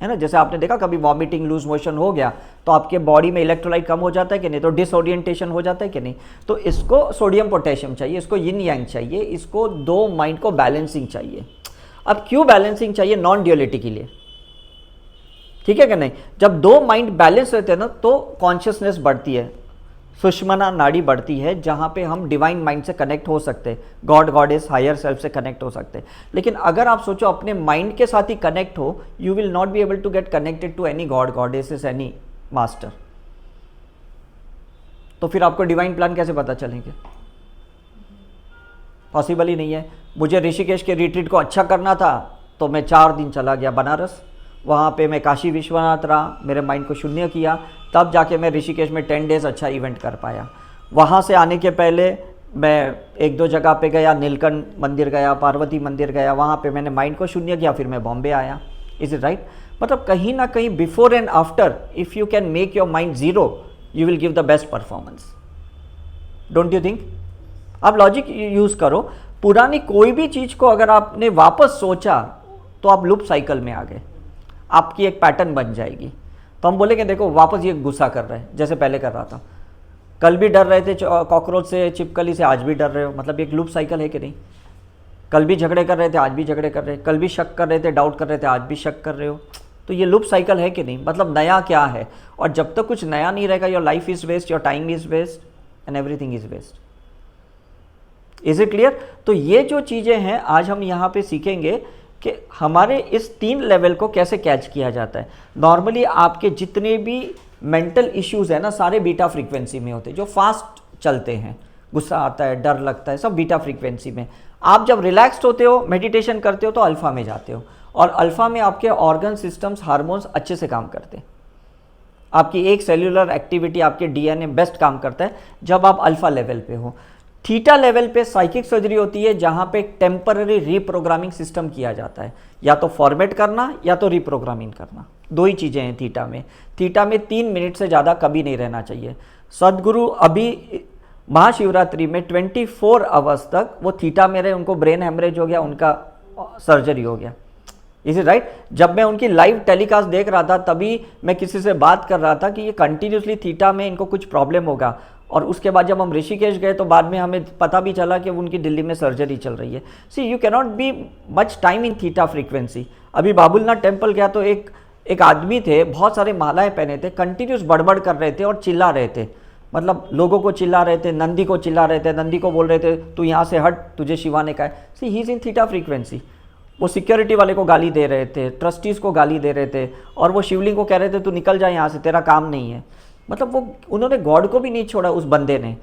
है ना। जैसे आपने देखा कभी वॉमिटिंग, लूज मोशन हो गया, तो आपके बॉडी में इलेक्ट्रोलाइट कम हो जाता है कि नहीं, तो डिसओरिएंटेशन हो जाता है कि नहीं। तो इसको सोडियम पोटेशियम चाहिए, इसको यिन यांग चाहिए, इसको दो माइंड को बैलेंसिंग चाहिए। अब क्यों बैलेंसिंग चाहिए? नॉन ड्यूअलिटी के लिए, ठीक है कि नहीं। जब दो माइंड बैलेंस रहते हैं ना, तो कॉन्शियसनेस बढ़ती है, सुषमना नाड़ी बढ़ती है, जहाँ पे हम डिवाइन माइंड से कनेक्ट हो सकते हैं, गॉड गॉडेस हायर सेल्फ से कनेक्ट हो सकते हैं। लेकिन अगर आप सोचो अपने माइंड के साथ ही कनेक्ट हो, you will not be able to get connected to any God goddesses any master. तो फिर आपको डिवाइन प्लान कैसे पता चलेंगे? पॉसिबल ही नहीं है। मुझे ऋषिकेश के रिट्रीट को अच्छा करना था तो मैं 4 दिन चला गया बनारस, वहाँ पे मैं काशी विश्वनाथ रहा, मेरे माइंड को शून्य किया, तब जाके मैं ऋषिकेश में 10 डेज़ अच्छा इवेंट कर पाया। वहाँ से आने के पहले मैं 1-2 जगह पे गया, नीलकंठ मंदिर गया, पार्वती मंदिर गया, वहाँ पे मैंने माइंड को शून्य किया, फिर मैं बॉम्बे आया। Is it right? मतलब कहीं ना कहीं before and after, if you can make your mind zero, you will give the best performance. Don't you think? आप लॉजिक यूज़ करो। पुरानी कोई भी चीज़ को अगर आपने वापस सोचा तो आप लूप साइकिल में आ गए, आपकी एक पैटर्न बन जाएगी। तो हम बोलेंगे देखो वापस ये गुस्सा कर रहे हैं जैसे पहले कर रहा था, कल भी डर रहे थे कॉकरोच से, छिपकली से, आज भी डर रहे हो। मतलब एक लूप साइकिल है कि नहीं? कल भी झगड़े कर रहे थे, आज भी झगड़े कर रहे हैं, कल भी शक कर रहे थे, डाउट कर रहे थे, आज भी शक कर रहे हो। तो ये लूप साइकिल है कि नहीं? मतलब नया क्या है? और जब तक कुछ नया नहीं रहेगा, your life is waste, your time is waste and everything is waste. Is it clear? तो ये जो चीज़ें हैं आज हम यहाँ पे सीखेंगे कि हमारे इस 3 लेवल को कैसे कैच किया जाता है। नॉर्मली आपके जितने भी मेंटल इश्यूज है ना, सारे बीटा फ्रीक्वेंसी में होते हैं, जो फास्ट चलते हैं, गुस्सा आता है, डर लगता है, सब बीटा फ्रीक्वेंसी में। आप जब रिलैक्स्ड होते हो, मेडिटेशन करते हो, तो अल्फा में जाते हो, और अल्फा में आपके ऑर्गन सिस्टम्स, हार्मोन्स अच्छे से काम करते हैं। आपकी एक सेल्यूलर एक्टिविटी, आपके डीएनए बेस्ट काम करता है जब आप अल्फा लेवल पे हो। थीटा लेवल पे साइकिक सर्जरी होती है, जहाँ पे टेम्पररी रीप्रोग्रामिंग सिस्टम किया जाता है, या तो फॉर्मेट करना या तो रीप्रोग्रामिंग करना, 2 ही चीज़ें हैं थीटा में। थीटा में 3 मिनट से ज़्यादा कभी नहीं रहना चाहिए। सदगुरु अभी महाशिवरात्रि में 24 आवर्स तक वो थीटा में रहे, उनको ब्रेन हेमरेज हो गया, उनका सर्जरी हो गया। Is it right? जब मैं उनकी लाइव टेलीकास्ट देख रहा था, तभी मैं किसी से बात कर रहा था कि ये कंटिन्यूसली थीटा में इनको कुछ प्रॉब्लम होगा। और उसके बाद जब हम ऋषिकेश गए तो बाद में हमें पता भी चला कि उनकी दिल्ली में सर्जरी चल रही है। See you cannot be much time in theta frequency. अभी बाबुलनाथ टेम्पल गया तो एक आदमी थे, बहुत सारे मालाएं पहने थे, कंटिन्यूस बड़बड़ कर रहे थे और चिल्ला रहे थे। मतलब लोगों को चिल्ला रहे थे, नंदी को चिल्ला रहे थे, नंदी को बोल रहे थे तू यहाँ से हट, तुझे शिवा ने कहा है। See he is in theta frequency. वो सिक्योरिटी वाले को गाली दे रहे थे, ट्रस्टीज़ को गाली दे रहे थे, और वो शिवलिंग को कह रहे थे तू निकल जा यहाँ से, तेरा काम नहीं है। मतलब वो उन्होंने गॉड को भी नहीं छोड़ा उस बंदे ने।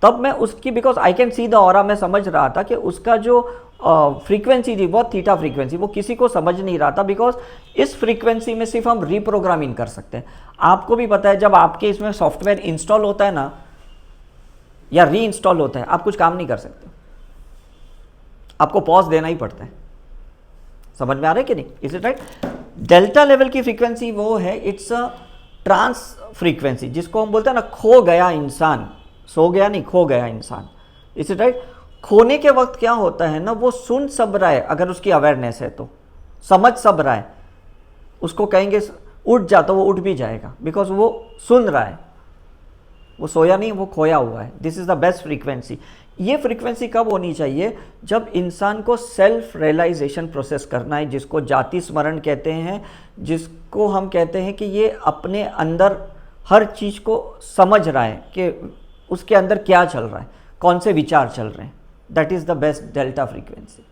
तब मैं उसकी, because I can see the aura, मैं समझ रहा था कि उसका जो फ्रीक्वेंसी थी वो थीटा फ्रीक्वेंसी, वो किसी को समझ नहीं रहा था, बिकॉज इस फ्रीक्वेंसी में सिर्फ हम रीप्रोग्रामिंग कर सकते हैं। आपको भी पता है जब आपके इसमें सॉफ्टवेयर इंस्टॉल होता है ना, या री इंस्टॉल होता है, आप कुछ काम नहीं कर सकते, आपको पॉज देना ही पड़ता है। समझ में आ रहा है कि नहीं? Is it right? Delta level की फ्रीक्वेंसी वो है, इट्स अ ट्रांस फ्रीक्वेंसी, जिसको हम बोलते हैं ना खो गया इंसान, सो गया नहीं, खो गया इंसान। Is it right? खोने के वक्त क्या होता है ना, वो सुन सब रहा है, अगर उसकी अवेयरनेस है तो समझ सब रहा है। उसको कहेंगे उठ जा तो वो उठ भी जाएगा, बिकॉज वो सुन रहा है, वो सोया नहीं, वो खोया हुआ है। This is the best frequency. ये फ्रीक्वेंसी कब होनी चाहिए? जब इंसान को सेल्फ रियलाइजेशन प्रोसेस करना है, जिसको जाति स्मरण कहते हैं, जिसको हम कहते हैं कि ये अपने अंदर हर चीज़ को समझ रहा है कि उसके अंदर क्या चल रहा है, कौन से विचार चल रहे हैं। That is the best delta frequency.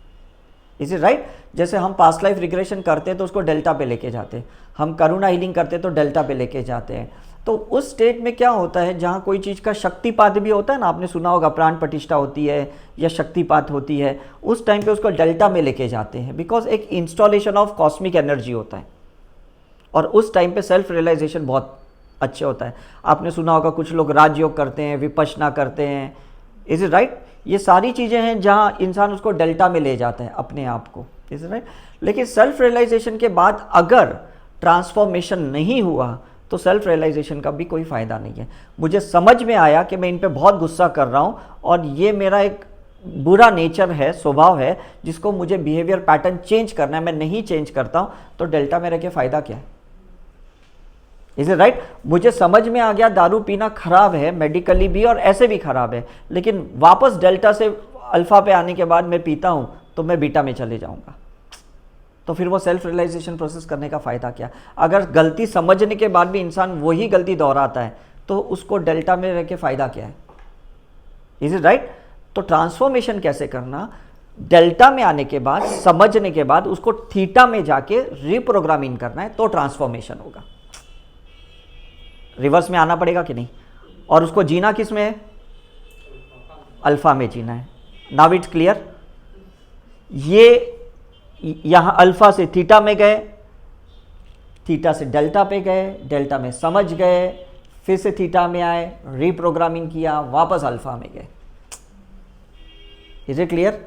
Is it right? जैसे हम पास्ट लाइफ रिग्रेशन करते हैं तो उसको डेल्टा पे लेके जाते हैं, हम करुणा हीलिंग करते हैं तो डेल्टा पे लेके जाते हैं। तो उस स्टेट में क्या होता है, जहाँ कोई चीज़ का शक्तिपात भी होता है ना, आपने सुना होगा प्राण प्रतिष्ठा होती है या शक्तिपात होती है, उस टाइम पे उसको डेल्टा में लेके जाते हैं, बिकॉज एक इंस्टॉलेशन ऑफ कॉस्मिक एनर्जी होता है, और उस टाइम पे सेल्फ रियलाइजेशन बहुत अच्छे होता है। आपने सुना होगा कुछ लोग राजयोग करते हैं, विपश्यना करते हैं। Is it right? ये सारी चीज़ें हैं जहाँ इंसान उसको डेल्टा में ले जाता है अपने आप को। Is it right? लेकिन सेल्फ रियलाइजेशन के बाद अगर ट्रांसफॉर्मेशन नहीं हुआ तो सेल्फ रियलाइजेशन का भी कोई फ़ायदा नहीं है। मुझे समझ में आया कि मैं इन पे बहुत गुस्सा कर रहा हूँ और ये मेरा एक बुरा नेचर है, स्वभाव है, जिसको मुझे बिहेवियर पैटर्न चेंज करना है, मैं नहीं चेंज करता हूँ, तो डेल्टा में रह के फ़ायदा क्या है? Is it right? मुझे समझ में आ गया दारू पीना खराब है, मेडिकली भी और ऐसे भी खराब है, लेकिन वापस डेल्टा से अल्फा पे आने के बाद मैं पीता हूँ तो मैं बीटा में चले जाऊँगा। तो फिर वो सेल्फ रियलाइजेशन प्रोसेस करने का फ़ायदा क्या? अगर गलती समझने के बाद भी इंसान वही गलती दोहराता है तो उसको डेल्टा में रह के फ़ायदा क्या है? Is it right? तो ट्रांसफॉर्मेशन कैसे करना, डेल्टा में आने के बाद, समझने के बाद उसको थीटा में जाके रिप्रोग्रामिंग करना है, तो ट्रांसफॉर्मेशन होगा। रिवर्स में आना पड़ेगा कि नहीं? और उसको जीना किस में है? अल्फा में जीना है। Now it's clear? ये यहां अल्फा से थीटा में गए, थीटा से डेल्टा पे गए, डेल्टा में समझ गए, फिर से थीटा में आए, रिप्रोग्रामिंग किया, वापस अल्फा में गए। Is it clear?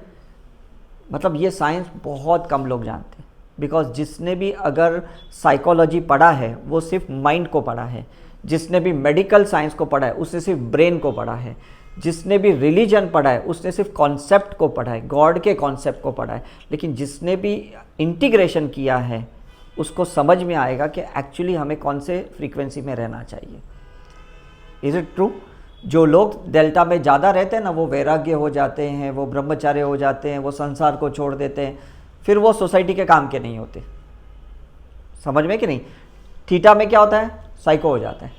मतलब ये साइंस बहुत कम लोग जानते हैं, बिकॉज जिसने भी अगर साइकोलॉजी पढ़ा है वो सिर्फ माइंड को पढ़ा है, जिसने भी मेडिकल साइंस को पढ़ा है उसने सिर्फ ब्रेन को पढ़ा है, जिसने भी रिलीजन पढ़ा है उसने सिर्फ कॉन्सेप्ट को पढ़ा है, गॉड के कॉन्सेप्ट को पढ़ा है। लेकिन जिसने भी इंटीग्रेशन किया है उसको समझ में आएगा कि एक्चुअली हमें कौन से फ्रीक्वेंसी में रहना चाहिए। Is it true? जो लोग डेल्टा में ज़्यादा रहते हैं ना, वो वैराग्य हो जाते हैं, वो ब्रह्मचार्य हो जाते हैं, वो संसार को छोड़ देते हैं, फिर वो सोसाइटी के काम के नहीं होते। समझ में कि नहीं? थीटा में क्या होता है? साइको हो जाता है,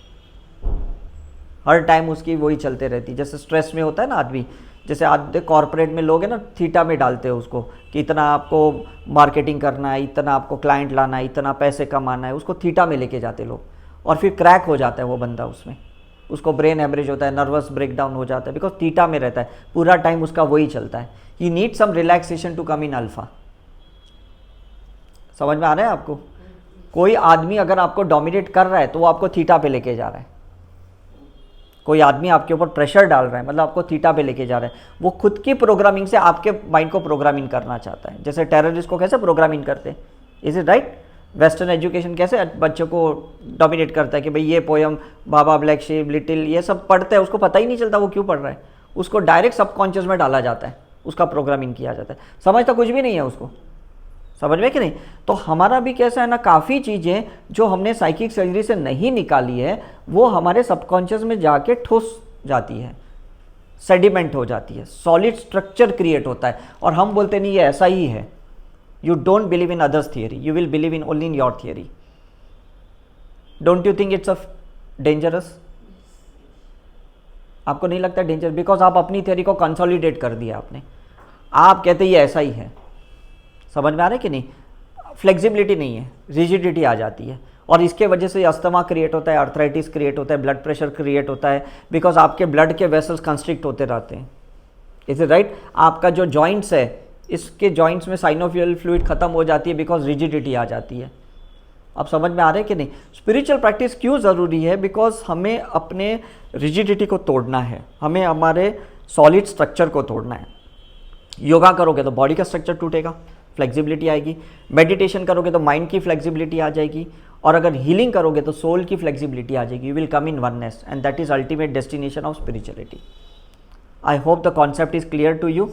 हर टाइम उसकी वही चलते रहती है। जैसे स्ट्रेस में होता है ना आदमी, जैसे आधे कॉर्पोरेट में लोग हैं ना, थीटा में डालते हैं उसको कि इतना आपको मार्केटिंग करना है, इतना आपको क्लाइंट लाना है, इतना पैसे कमाना है, उसको थीटा में लेके जाते लोग, और फिर क्रैक हो जाता है वो बंदा, उसमें उसको ब्रेन हैमरेज होता है, नर्वस ब्रेकडाउन हो जाता है, बिकॉज थीटा में रहता है, पूरा टाइम उसका वही चलता है। He need some relaxation to come in alpha. समझ में आ रहा है आपको? कोई आदमी अगर आपको डोमिनेट कर रहा है तो वो आपको थीटा पे लेके जा रहा है। कोई आदमी आपके ऊपर प्रेशर डाल रहा है, मतलब आपको थीटा पे लेके जा रहा है, वो खुद की प्रोग्रामिंग से आपके माइंड को प्रोग्रामिंग करना चाहता है। जैसे टेररिस्ट को कैसे प्रोग्रामिंग करते हैं, is it right? Western education कैसे बच्चों को डोमिनेट करता है कि भाई ये poem baa baa black sheep, little, ये सब पढ़ते हैं, उसको पता ही नहीं चलता वो क्यों पढ़ रहा है, उसको डायरेक्ट सबकॉन्शियस में डाला जाता है, उसका प्रोग्रामिंग किया जाता है, समझता कुछ भी नहीं है उसको। समझ में कि नहीं? तो हमारा भी कैसा है ना, काफ़ी चीज़ें जो हमने साइकिक सर्जरी से नहीं निकाली है वो हमारे सबकॉन्शियस में जाके ठुस जाती है, सेडिमेंट हो जाती है, सॉलिड स्ट्रक्चर क्रिएट होता है, और हम बोलते नहीं ये ऐसा ही है। You don't believe in others' theory. You will believe in only in your theory. Don't you think it's dangerous? आपको नहीं लगता डेंजर? बिकॉज आप अपनी थियोरी को कंसोलिडेट कर दिया आपने, आप कहते ये ऐसा ही है। समझ में आ रहा है कि नहीं? फ्लेक्सिबिलिटी नहीं है, रिजिडिटी आ जाती है, और इसके वजह से अस्थमा क्रिएट होता है, आर्थराइटिस क्रिएट होता है, ब्लड प्रेशर क्रिएट होता है, बिकॉज आपके ब्लड के वेसल्स कंस्ट्रिक्ट होते रहते हैं। Is it right? आपका जो जॉइंट्स है, इसके जॉइंट्स में साइनोवियल फ्लूइड खत्म हो जाती है, बिकॉज रिजिडिटी आ जाती है। अब समझ में आ रहा है कि नहीं? स्पिरिचुअल प्रैक्टिस क्यों ज़रूरी है? बिकॉज हमें अपने रिजिडिटी को तोड़ना है, हमें हमारे सॉलिड स्ट्रक्चर को तोड़ना है। योगा करोगे तो बॉडी का स्ट्रक्चर टूटेगा, फ्लेक्सिबिलिटी आएगी। मेडिटेशन करोगे तो माइंड की फ्लेक्सिबिलिटी आ जाएगी, और अगर हीलिंग करोगे तो सोल की फ्लेक्सिबिलिटी आ जाएगी। You will come in oneness, and that is ultimate destination of spirituality. I hope the concept is clear to you.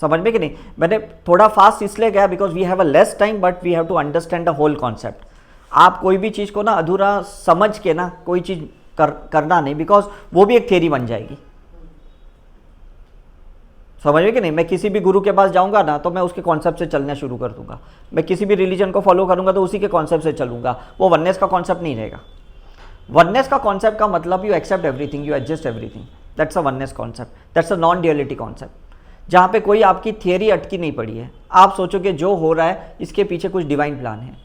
समझ में कि नहीं? मैंने थोड़ा फास्ट इसलिए गया because we have a less time, but we have to understand the whole concept. आप कोई भी चीज़ को ना अधूरा समझ के ना कोई चीज़ करना नहीं, बिकॉज वो भी एक थ्योरी बन जाएगी। समझ में कि नहीं? मैं किसी भी गुरु के पास जाऊंगा ना तो मैं उसके कॉन्सेप्ट से चलना शुरू कर दूंगा, मैं किसी भी रिलीजन को फॉलो करूंगा तो उसी के कॉन्सेप्ट से चलूंगा, वो वननेस का कॉन्सेप्ट नहीं रहेगा। वननेस का कॉन्सेप्ट का मतलब you accept everything, you adjust everything, that's a oneness concept, that's a non duality concept, जहाँ पे कोई आपकी थियरी अटकी नहीं पड़ी है। आप सोचो कि जो हो रहा है इसके पीछे कुछ डिवाइन प्लान है।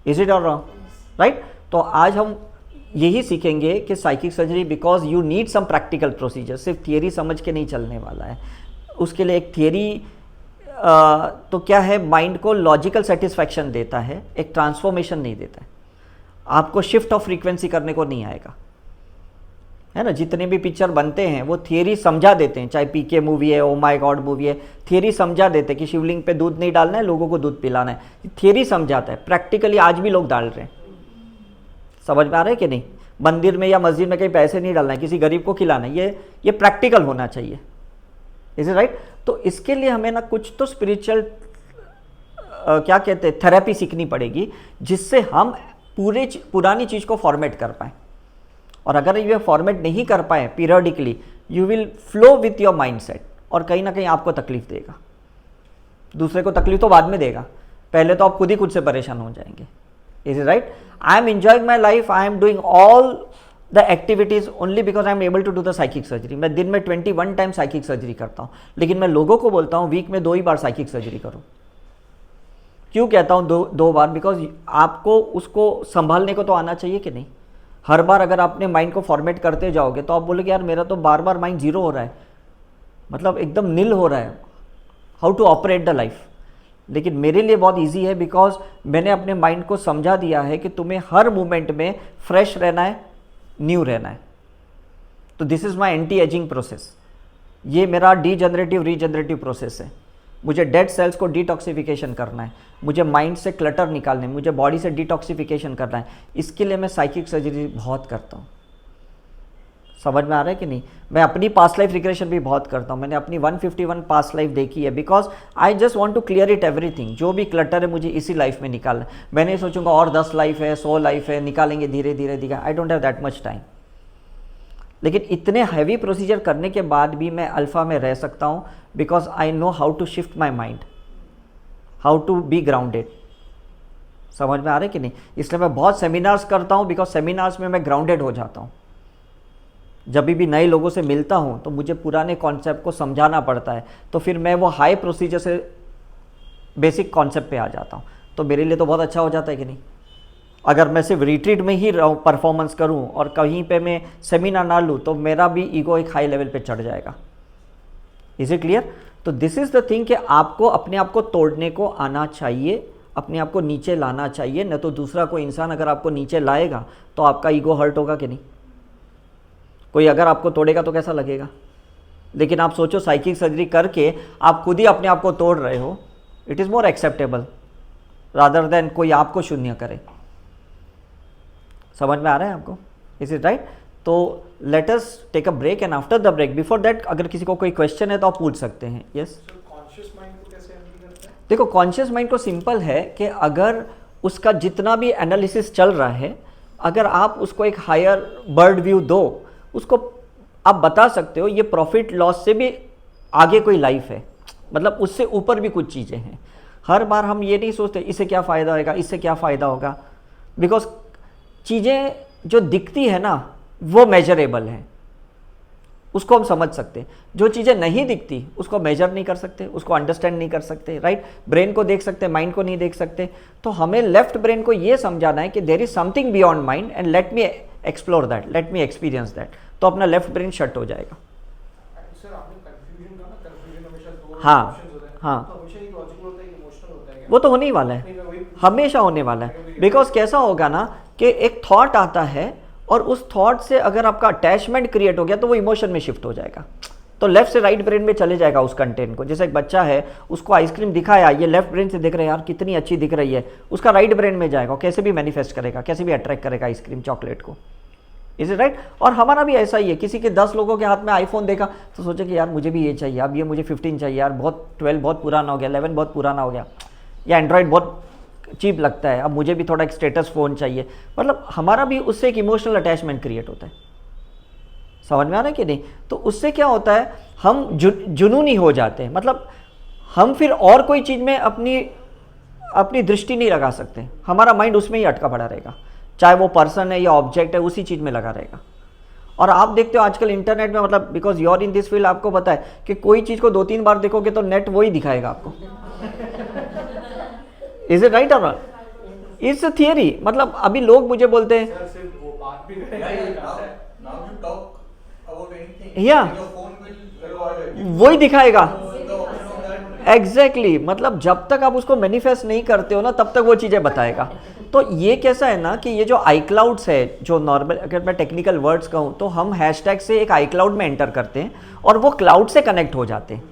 इज इट और रॉन्ग? राइट? तो आज हम यही सीखेंगे कि psychic surgery, because you need some practical procedure, सिर्फ थियरी समझ के नहीं चलने वाला है। उसके लिए एक थियरी तो क्या है, माइंड को लॉजिकल सेटिस्फैक्शन देता है, एक ट्रांसफॉर्मेशन नहीं देता है। आपको शिफ्ट ऑफ फ्रीक्वेंसी करने को नहीं आएगा, है ना? जितने भी पिक्चर बनते हैं वो थियरी समझा देते हैं, चाहे पीके मूवी है, ओ माय गॉड मूवी है, थियरी समझा देते हैं कि शिवलिंग पे दूध नहीं डालना है, लोगों को दूध पिलाना है, थियरी समझाता है। प्रैक्टिकली आज भी लोग डाल रहे हैं। समझ में आ रहा है कि नहीं? मंदिर में या मस्जिद में कहीं पैसे नहीं डालना है, किसी गरीब को खिलाना है, ये प्रैक्टिकल होना चाहिए। Is it right? तो इसके लिए हमें ना कुछ तो स्पिरिचुअल क्या कहते हैं, थेरेपी सीखनी पड़ेगी, जिससे हम पुरानी चीज़ को फॉर्मेट कर पाएँ। और अगर ये फॉर्मेट नहीं कर पाए periodically, you will flow with your mindset, और कहीं ना कहीं आपको तकलीफ देगा। दूसरे को तकलीफ तो बाद में देगा, पहले तो आप खुद ही खुद से परेशान हो जाएंगे। Is it right? I am enjoying my life. I am doing all the activities only because I am able to do the psychic surgery. मैं दिन में 21 टाइम साइकिक सर्जरी करता हूँ, लेकिन मैं लोगों को बोलता हूँ वीक में 2 ही बार साइकिक सर्जरी करो। क्यों कहता हूँ दो बार? बिकॉज आपको उसको संभालने को तो आना चाहिए कि नहीं। हर बार अगर आपने माइंड को फॉर्मेट करते जाओगे तो आप बोलोगे यार मेरा तो बार बार माइंड जीरो हो रहा है, मतलब एकदम नील हो रहा है, how to operate the life. लेकिन मेरे लिए बहुत इजी है बिकॉज मैंने अपने माइंड को समझा दिया है कि तुम्हें हर मोमेंट में फ्रेश रहना है, न्यू रहना है। तो this is my anti ageing process. ये मेरा डीजनरेटिव रीजनरेटिव प्रोसेस है। मुझे डेड सेल्स को डिटॉक्सिफिकेशन करना है, मुझे माइंड से क्लटर निकालने, मुझे बॉडी से डिटॉक्सिफिकेशन करना है। इसके लिए मैं साइकिक सर्जरी बहुत करता हूँ। समझ में आ रहा है कि नहीं? मैं अपनी पास्ट लाइफ रिग्रेशन भी बहुत करता हूँ। मैंने अपनी 151 पास्ट लाइफ देखी है because I just want to clear it everything. जो भी क्लटर है मुझे इसी लाइफ में निकालना है। मैं नहीं सोचूंगा और 10 लाइफ है, 100 लाइफ है, निकालेंगे धीरे धीरे धीरे। I don't have that much time. लेकिन इतने हैवी प्रोसीजर करने के बाद भी मैं अल्फा में रह सकता हूँ because I know how to shift my mind, how to be grounded. समझ में आ रहा है कि नहीं? इसलिए मैं बहुत सेमिनार्स करता हूँ बिकॉज सेमिनार्स में मैं ग्राउंडेड हो जाता हूँ। जब भी नए लोगों से मिलता हूँ तो मुझे पुराने कॉन्सेप्ट को समझाना पड़ता है, तो फिर मैं वो हाई प्रोसीजर से बेसिक कॉन्सेप्ट पे आ जाता हूँ। तो मेरे लिए तो बहुत अच्छा हो जाता है कि नहीं? अगर मैं सिर्फ रिट्रीट में ही परफॉर्मेंस करूँ और कहीं पे मैं सेमिनार ना लूँ तो मेरा भी ईगो एक हाई लेवल पे चढ़ जाएगा। Is it clear? तो दिस इज़ द थिंग कि आपको अपने आप को तोड़ने को आना चाहिए, अपने आप को नीचे लाना चाहिए। न तो दूसरा कोई इंसान अगर आपको नीचे लाएगा तो आपका ईगो हर्ट होगा कि नहीं? कोई अगर आपको तोड़ेगा तो कैसा लगेगा? लेकिन आप सोचो साइकिक सर्जरी करके आप खुद ही अपने आप को तोड़ रहे हो, it is more acceptable rather than कोई आपको शून्य करे। समझ में आ रहा है आपको? Is it right? तो let us take a break and after the break, before that अगर किसी को कोई क्वेश्चन है तो आप पूछ सकते हैं। यस? कॉन्शियस माइंड को कैसे हैंडल करते हैं? देखो, कॉन्शियस माइंड को सिंपल है कि अगर उसका जितना भी एनालिसिस चल रहा है, अगर आप उसको एक हायर बर्ड व्यू दो, उसको आप बता सकते हो ये प्रॉफिट लॉस से भी आगे कोई लाइफ है, मतलब उससे ऊपर भी कुछ चीज़ें हैं। हर बार हम ये नहीं सोचते इससे क्या फ़ायदा होगा, इससे क्या फ़ायदा होगा, बिकॉज चीज़ें जो दिखती है ना वो मेजरेबल है, उसको हम समझ सकते। जो चीज़ें नहीं दिखती उसको मेजर नहीं कर सकते, उसको अंडरस्टैंड नहीं कर सकते, राइट? ब्रेन को देख सकते, माइंड को नहीं देख सकते। तो हमें लेफ्ट ब्रेन को ये समझाना है कि there is something beyond mind and let me explore that, let me experience that. तो अपना लेफ्ट ब्रेन शट हो जाएगा। सर आपने कंफ्यूजन कहा ना, कंफ्यूजन हमेशा दो हाँ, ऑप्शंस होते हैं। हाँ। तो हमेशा ये लॉजिकल होता है कि इमोशनल होता है क्या? वो तो होने ही वाला है, हमेशा होने वाला है। बिकॉज कैसा होगा ना कि एक थॉट आता है और उस थॉट से अगर आपका अटैचमेंट क्रिएट हो गया तो वो इमोशन में शिफ्ट हो जाएगा, तो लेफ्ट से राइट ब्रेन में चले जाएगा उस कंटेंट को। जैसे एक बच्चा है, उसको आइसक्रीम दिखाया, ये लेफ्ट ब्रेन से देख रहे हैं यार कितनी अच्छी दिख रही है, उसका राइट ब्रेन में जाएगा, कैसे भी मैनिफेस्ट करेगा, कैसे भी अट्रैक्ट करेगा आइसक्रीम चॉकलेट को। Is it right? और हमारा भी ऐसा ही है, किसी के 10 लोगों के हाथ में आईफोन देखा तो सोचे कि यार मुझे भी ये चाहिए, अब ये मुझे 15 चाहिए यार, बहुत 12 बहुत पुराना हो गया, 11 बहुत पुराना हो गया, या एंड्रॉयड बहुत चीप लगता है, अब मुझे भी थोड़ा एक स्टेटस फ़ोन चाहिए। मतलब हमारा भी उससे एक इमोशनल अटैचमेंट क्रिएट होता है। समझ में आ रहा है कि नहीं? तो उससे क्या होता है, हम जुनूनी हो जाते हैं, मतलब हम फिर और कोई चीज़ में अपनी दृष्टि नहीं लगा सकते, हमारा माइंड उसमें ही अटका पड़ा रहेगा, चाहे वो पर्सन है या ऑब्जेक्ट है, उसी चीज़ में लगा रहेगा। और आप देखते हो आजकल इंटरनेट में, मतलब because you are in this field, आपको पता है कि कोई चीज़ को 2-3 बार देखोगे तो नेट वही दिखाएगा आपको। इज इट राइट और नॉट? It's a theory. मतलब अभी लोग मुझे बोलते हैं सर सिर्फ वो बात भी या वही दिखाएगा एग्जैक्टली मतलब जब तक आप उसको मैनिफेस्ट नहीं करते हो ना तब तक वो चीज़ें बताएगा। तो ये कैसा है ना कि ये जो आई क्लाउड्स है, जो नॉर्मल अगर मैं टेक्निकल वर्ड्स कहूँ तो हम हैशटैग से एक आई क्लाउड में एंटर करते हैं और वो क्लाउड से कनेक्ट हो जाते हैं।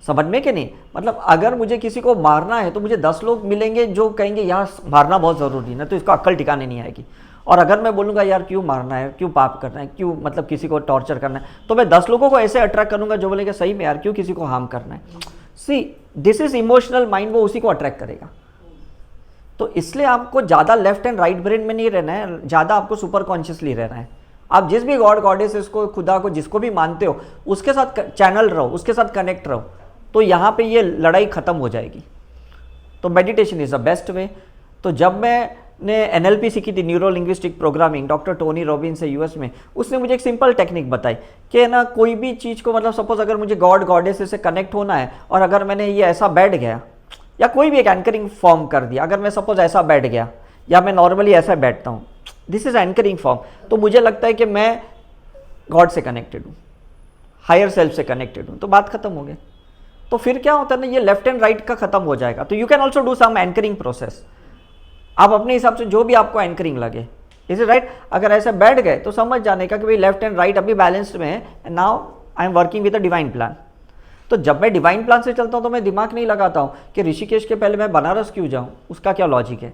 समझ में कि नहीं? मतलब अगर मुझे किसी को मारना है तो मुझे 10 लोग मिलेंगे जो कहेंगे यार मारना बहुत ज़रूरी है, तो इसको अक्ल ठिकाने नहीं आएगी। और अगर मैं बोलूँगा यार क्यों मारना है, क्यों पाप करना है, क्यों मतलब किसी को टॉर्चर करना है, तो मैं 10 लोगों को ऐसे अट्रैक्ट करूँगा जो बोलेंगे सही में यार क्यों किसी को हार्म करना है। See this is emotional mind, वो उसी को अट्रैक्ट करेगा। तो इसलिए आपको ज़्यादा लेफ्ट एंड राइट ब्रेन में नहीं रहना है, ज़्यादा आपको सुपर कॉन्शियसली रहना है। आप जिस भी गॉड गॉडेस को, खुदा को, जिसको भी मानते हो उसके साथ चैनल रहो, उसके साथ कनेक्ट रहो, तो यहाँ पे ये लड़ाई ख़त्म हो जाएगी। तो meditation is the best way. तो जब मैंने NLP सीखी थी, neuro linguistic programming, doctor Tony Robbins है US में, उसने मुझे एक सिंपल टेक्निक बताई कि ना कोई भी चीज़ को, मतलब सपोज अगर मुझे गॉड गॉडेस से कनेक्ट होना है और अगर मैंने ये ऐसा बैठ गया या कोई भी एक एंकरिंग फॉर्म कर दिया, अगर मैं सपोज ऐसा बैठ गया या मैं नॉर्मली ऐसा बैठता हूँ, दिस इज एंकरिंग फॉर्म, तो मुझे लगता है कि मैं गॉड से कनेक्टेड हूँ, हायर सेल्फ से कनेक्टेड हूँ, तो बात खत्म हो गई। तो फिर क्या होता है ना, ये लेफ्ट एंड राइट का खत्म हो जाएगा। तो you can also do some anchoring process, आप अपने हिसाब से जो भी आपको एंकरिंग लगे, इज इट राइट। अगर ऐसे बैठ गए तो समझ जाने का कि भाई लेफ्ट एंड राइट अभी बैलेंस्ड में है, and now I am working with a divine plan. तो जब मैं डिवाइन प्लान से चलता हूँ तो मैं दिमाग नहीं लगाता हूँ कि ऋषिकेश के पहले मैं बनारस क्यों जाऊँ, उसका क्या लॉजिक है।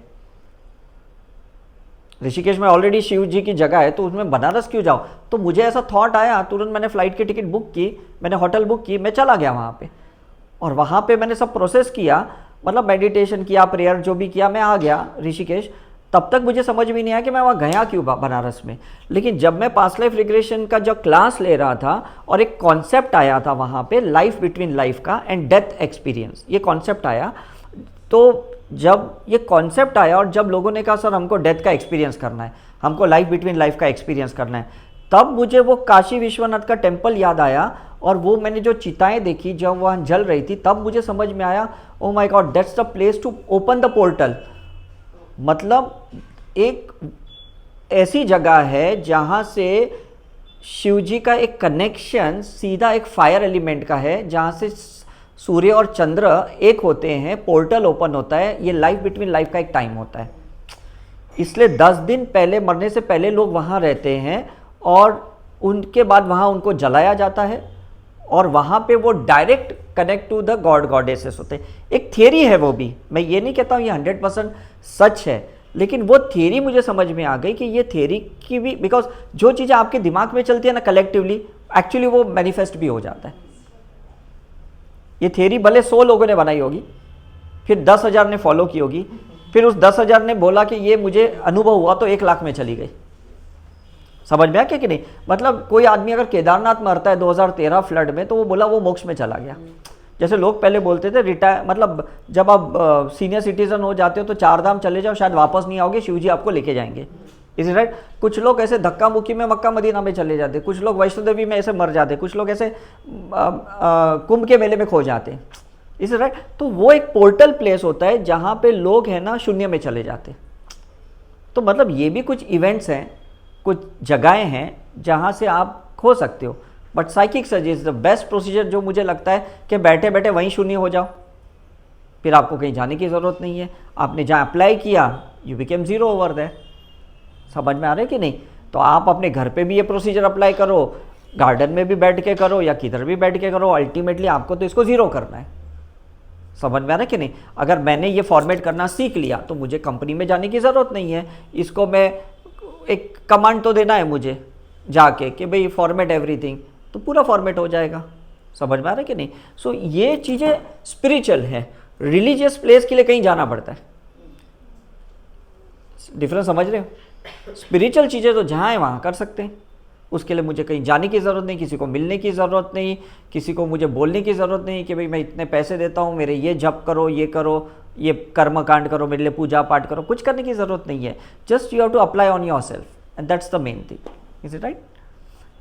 ऋषिकेश में ऑलरेडी शिव जी की जगह है, तो उसमें बनारस क्यों जाऊँ। तो मुझे ऐसा थॉट आया, तुरंत मैंने फ्लाइट की टिकट बुक की, मैंने होटल बुक की, मैं चला गया वहाँ पे, और वहाँ पे मैंने सब प्रोसेस किया, मतलब मेडिटेशन किया, प्रेयर जो भी किया, मैं आ गया ऋषिकेश। तब तक मुझे समझ में नहीं आया कि मैं वहाँ गया क्यों बनारस में। लेकिन जब मैं पास्ट लाइफ रिग्रेशन का जो क्लास ले रहा था और एक कॉन्सेप्ट आया था वहाँ पे, लाइफ बिटवीन लाइफ का एंड डेथ एक्सपीरियंस, ये कॉन्सेप्ट आया, तो जब ये कॉन्सेप्ट आया और जब लोगों ने कहा सर हमको डेथ का एक्सपीरियंस करना है, हमको लाइफ बिटवीन लाइफ का एक्सपीरियंस करना है, तब मुझे वो काशी विश्वनाथ का टेम्पल याद आया, और वो मैंने जो चिताएं देखी जब वहाँ जल रही थी, तब मुझे समझ में आया, oh my god, that's the place to open the portal. मतलब एक ऐसी जगह है जहाँ से शिव जी का एक कनेक्शन सीधा एक फायर एलिमेंट का है, जहाँ से सूर्य और चंद्र एक होते हैं, पोर्टल ओपन होता है। ये लाइफ बिटवीन लाइफ का एक टाइम होता है, इसलिए 10 दिन पहले, मरने से पहले लोग वहाँ रहते हैं, और उनके बाद वहाँ उनको जलाया जाता है, और वहाँ पे वो direct connect to the god goddesses होते हैं। एक थियरी है वो भी, मैं ये नहीं कहता हूँ ये 100% सच है, लेकिन वो थियरी मुझे समझ में आ गई कि ये थियरी की भी, बिकॉज जो चीज़ें आपके दिमाग में चलती है ना कलेक्टिवली, एक्चुअली वो मैनिफेस्ट भी हो जाता है। ये थियरी भले 100 लोगों ने बनाई होगी, फिर 10,000 ने फॉलो की होगी, फिर उस 10,000 ने बोला कि ये मुझे अनुभव हुआ, तो 1 लाख में चली गई। समझ में आ क्या कि नहीं। मतलब कोई आदमी अगर केदारनाथ मरता है 2013 फ्लड में, तो वो बोला वो मोक्ष में चला गया। जैसे लोग पहले बोलते थे रिटायर, मतलब जब आप सीनियर सिटीजन हो जाते हो तो 4 धाम चले जाओ, शायद वापस नहीं आओगे, शिव जी आपको लेके जाएंगे, इज इट राइट। कुछ लोग ऐसे धक्का मुक्की में मक्का मदीना में चले जाते, कुछ लोग वैष्णो देवी में ऐसे मर जाते, कुछ लोग ऐसे कुंभ के मेले में खो जाते, इज इट राइट। तो वो एक पोर्टल प्लेस होता है जहाँ पे लोग है ना शून्य में चले जाते। तो मतलब ये भी कुछ इवेंट्स हैं, कुछ जगहें हैं जहाँ से आप खो सकते हो। But psychic surgery is the best procedure, जो मुझे लगता है कि बैठे बैठे वहीं शून्य हो जाओ, फिर आपको कहीं जाने की ज़रूरत नहीं है। आपने जहाँ अप्लाई किया, you became zero over there. समझ में आ रहा है कि नहीं। तो आप अपने घर पे भी ये प्रोसीजर अप्लाई करो, गार्डन में भी बैठ के करो या किधर भी बैठ के करो, अल्टीमेटली आपको तो इसको ज़ीरो करना है। समझ में आ रहा है कि नहीं। अगर मैंने ये फॉर्मेट करना सीख लिया तो मुझे कंपनी में जाने की ज़रूरत नहीं है, इसको मैं एक कमांड तो देना है मुझे जाके कि भाई फॉर्मेट एवरीथिंग, तो पूरा फॉर्मेट हो जाएगा। समझ में आ रहा है कि नहीं। सो ये चीज़ें स्पिरिचुअल है, रिलीजियस प्लेस के लिए कहीं जाना पड़ता है। डिफरेंस समझ रहे हो। स्पिरिचुअल चीज़ें तो जहाँ है वहाँ कर सकते हैं, उसके लिए मुझे कहीं जाने की ज़रूरत नहीं, किसी को मिलने की ज़रूरत नहीं, किसी को मुझे बोलने की ज़रूरत नहीं कि भाई मैं इतने पैसे देता हूँ, मेरे ये जप करो, ये करो, ये कर्म कांड करो, मेरे लिए पूजा पाठ करो, कुछ करने की ज़रूरत नहीं है। Just you have to apply on your self and that's the main thing. Is it right.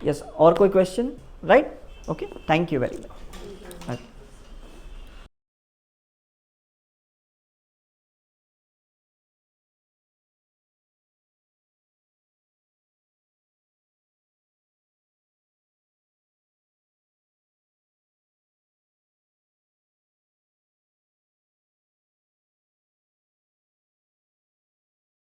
Yes, और कोई question. Right, okay, thank you very much.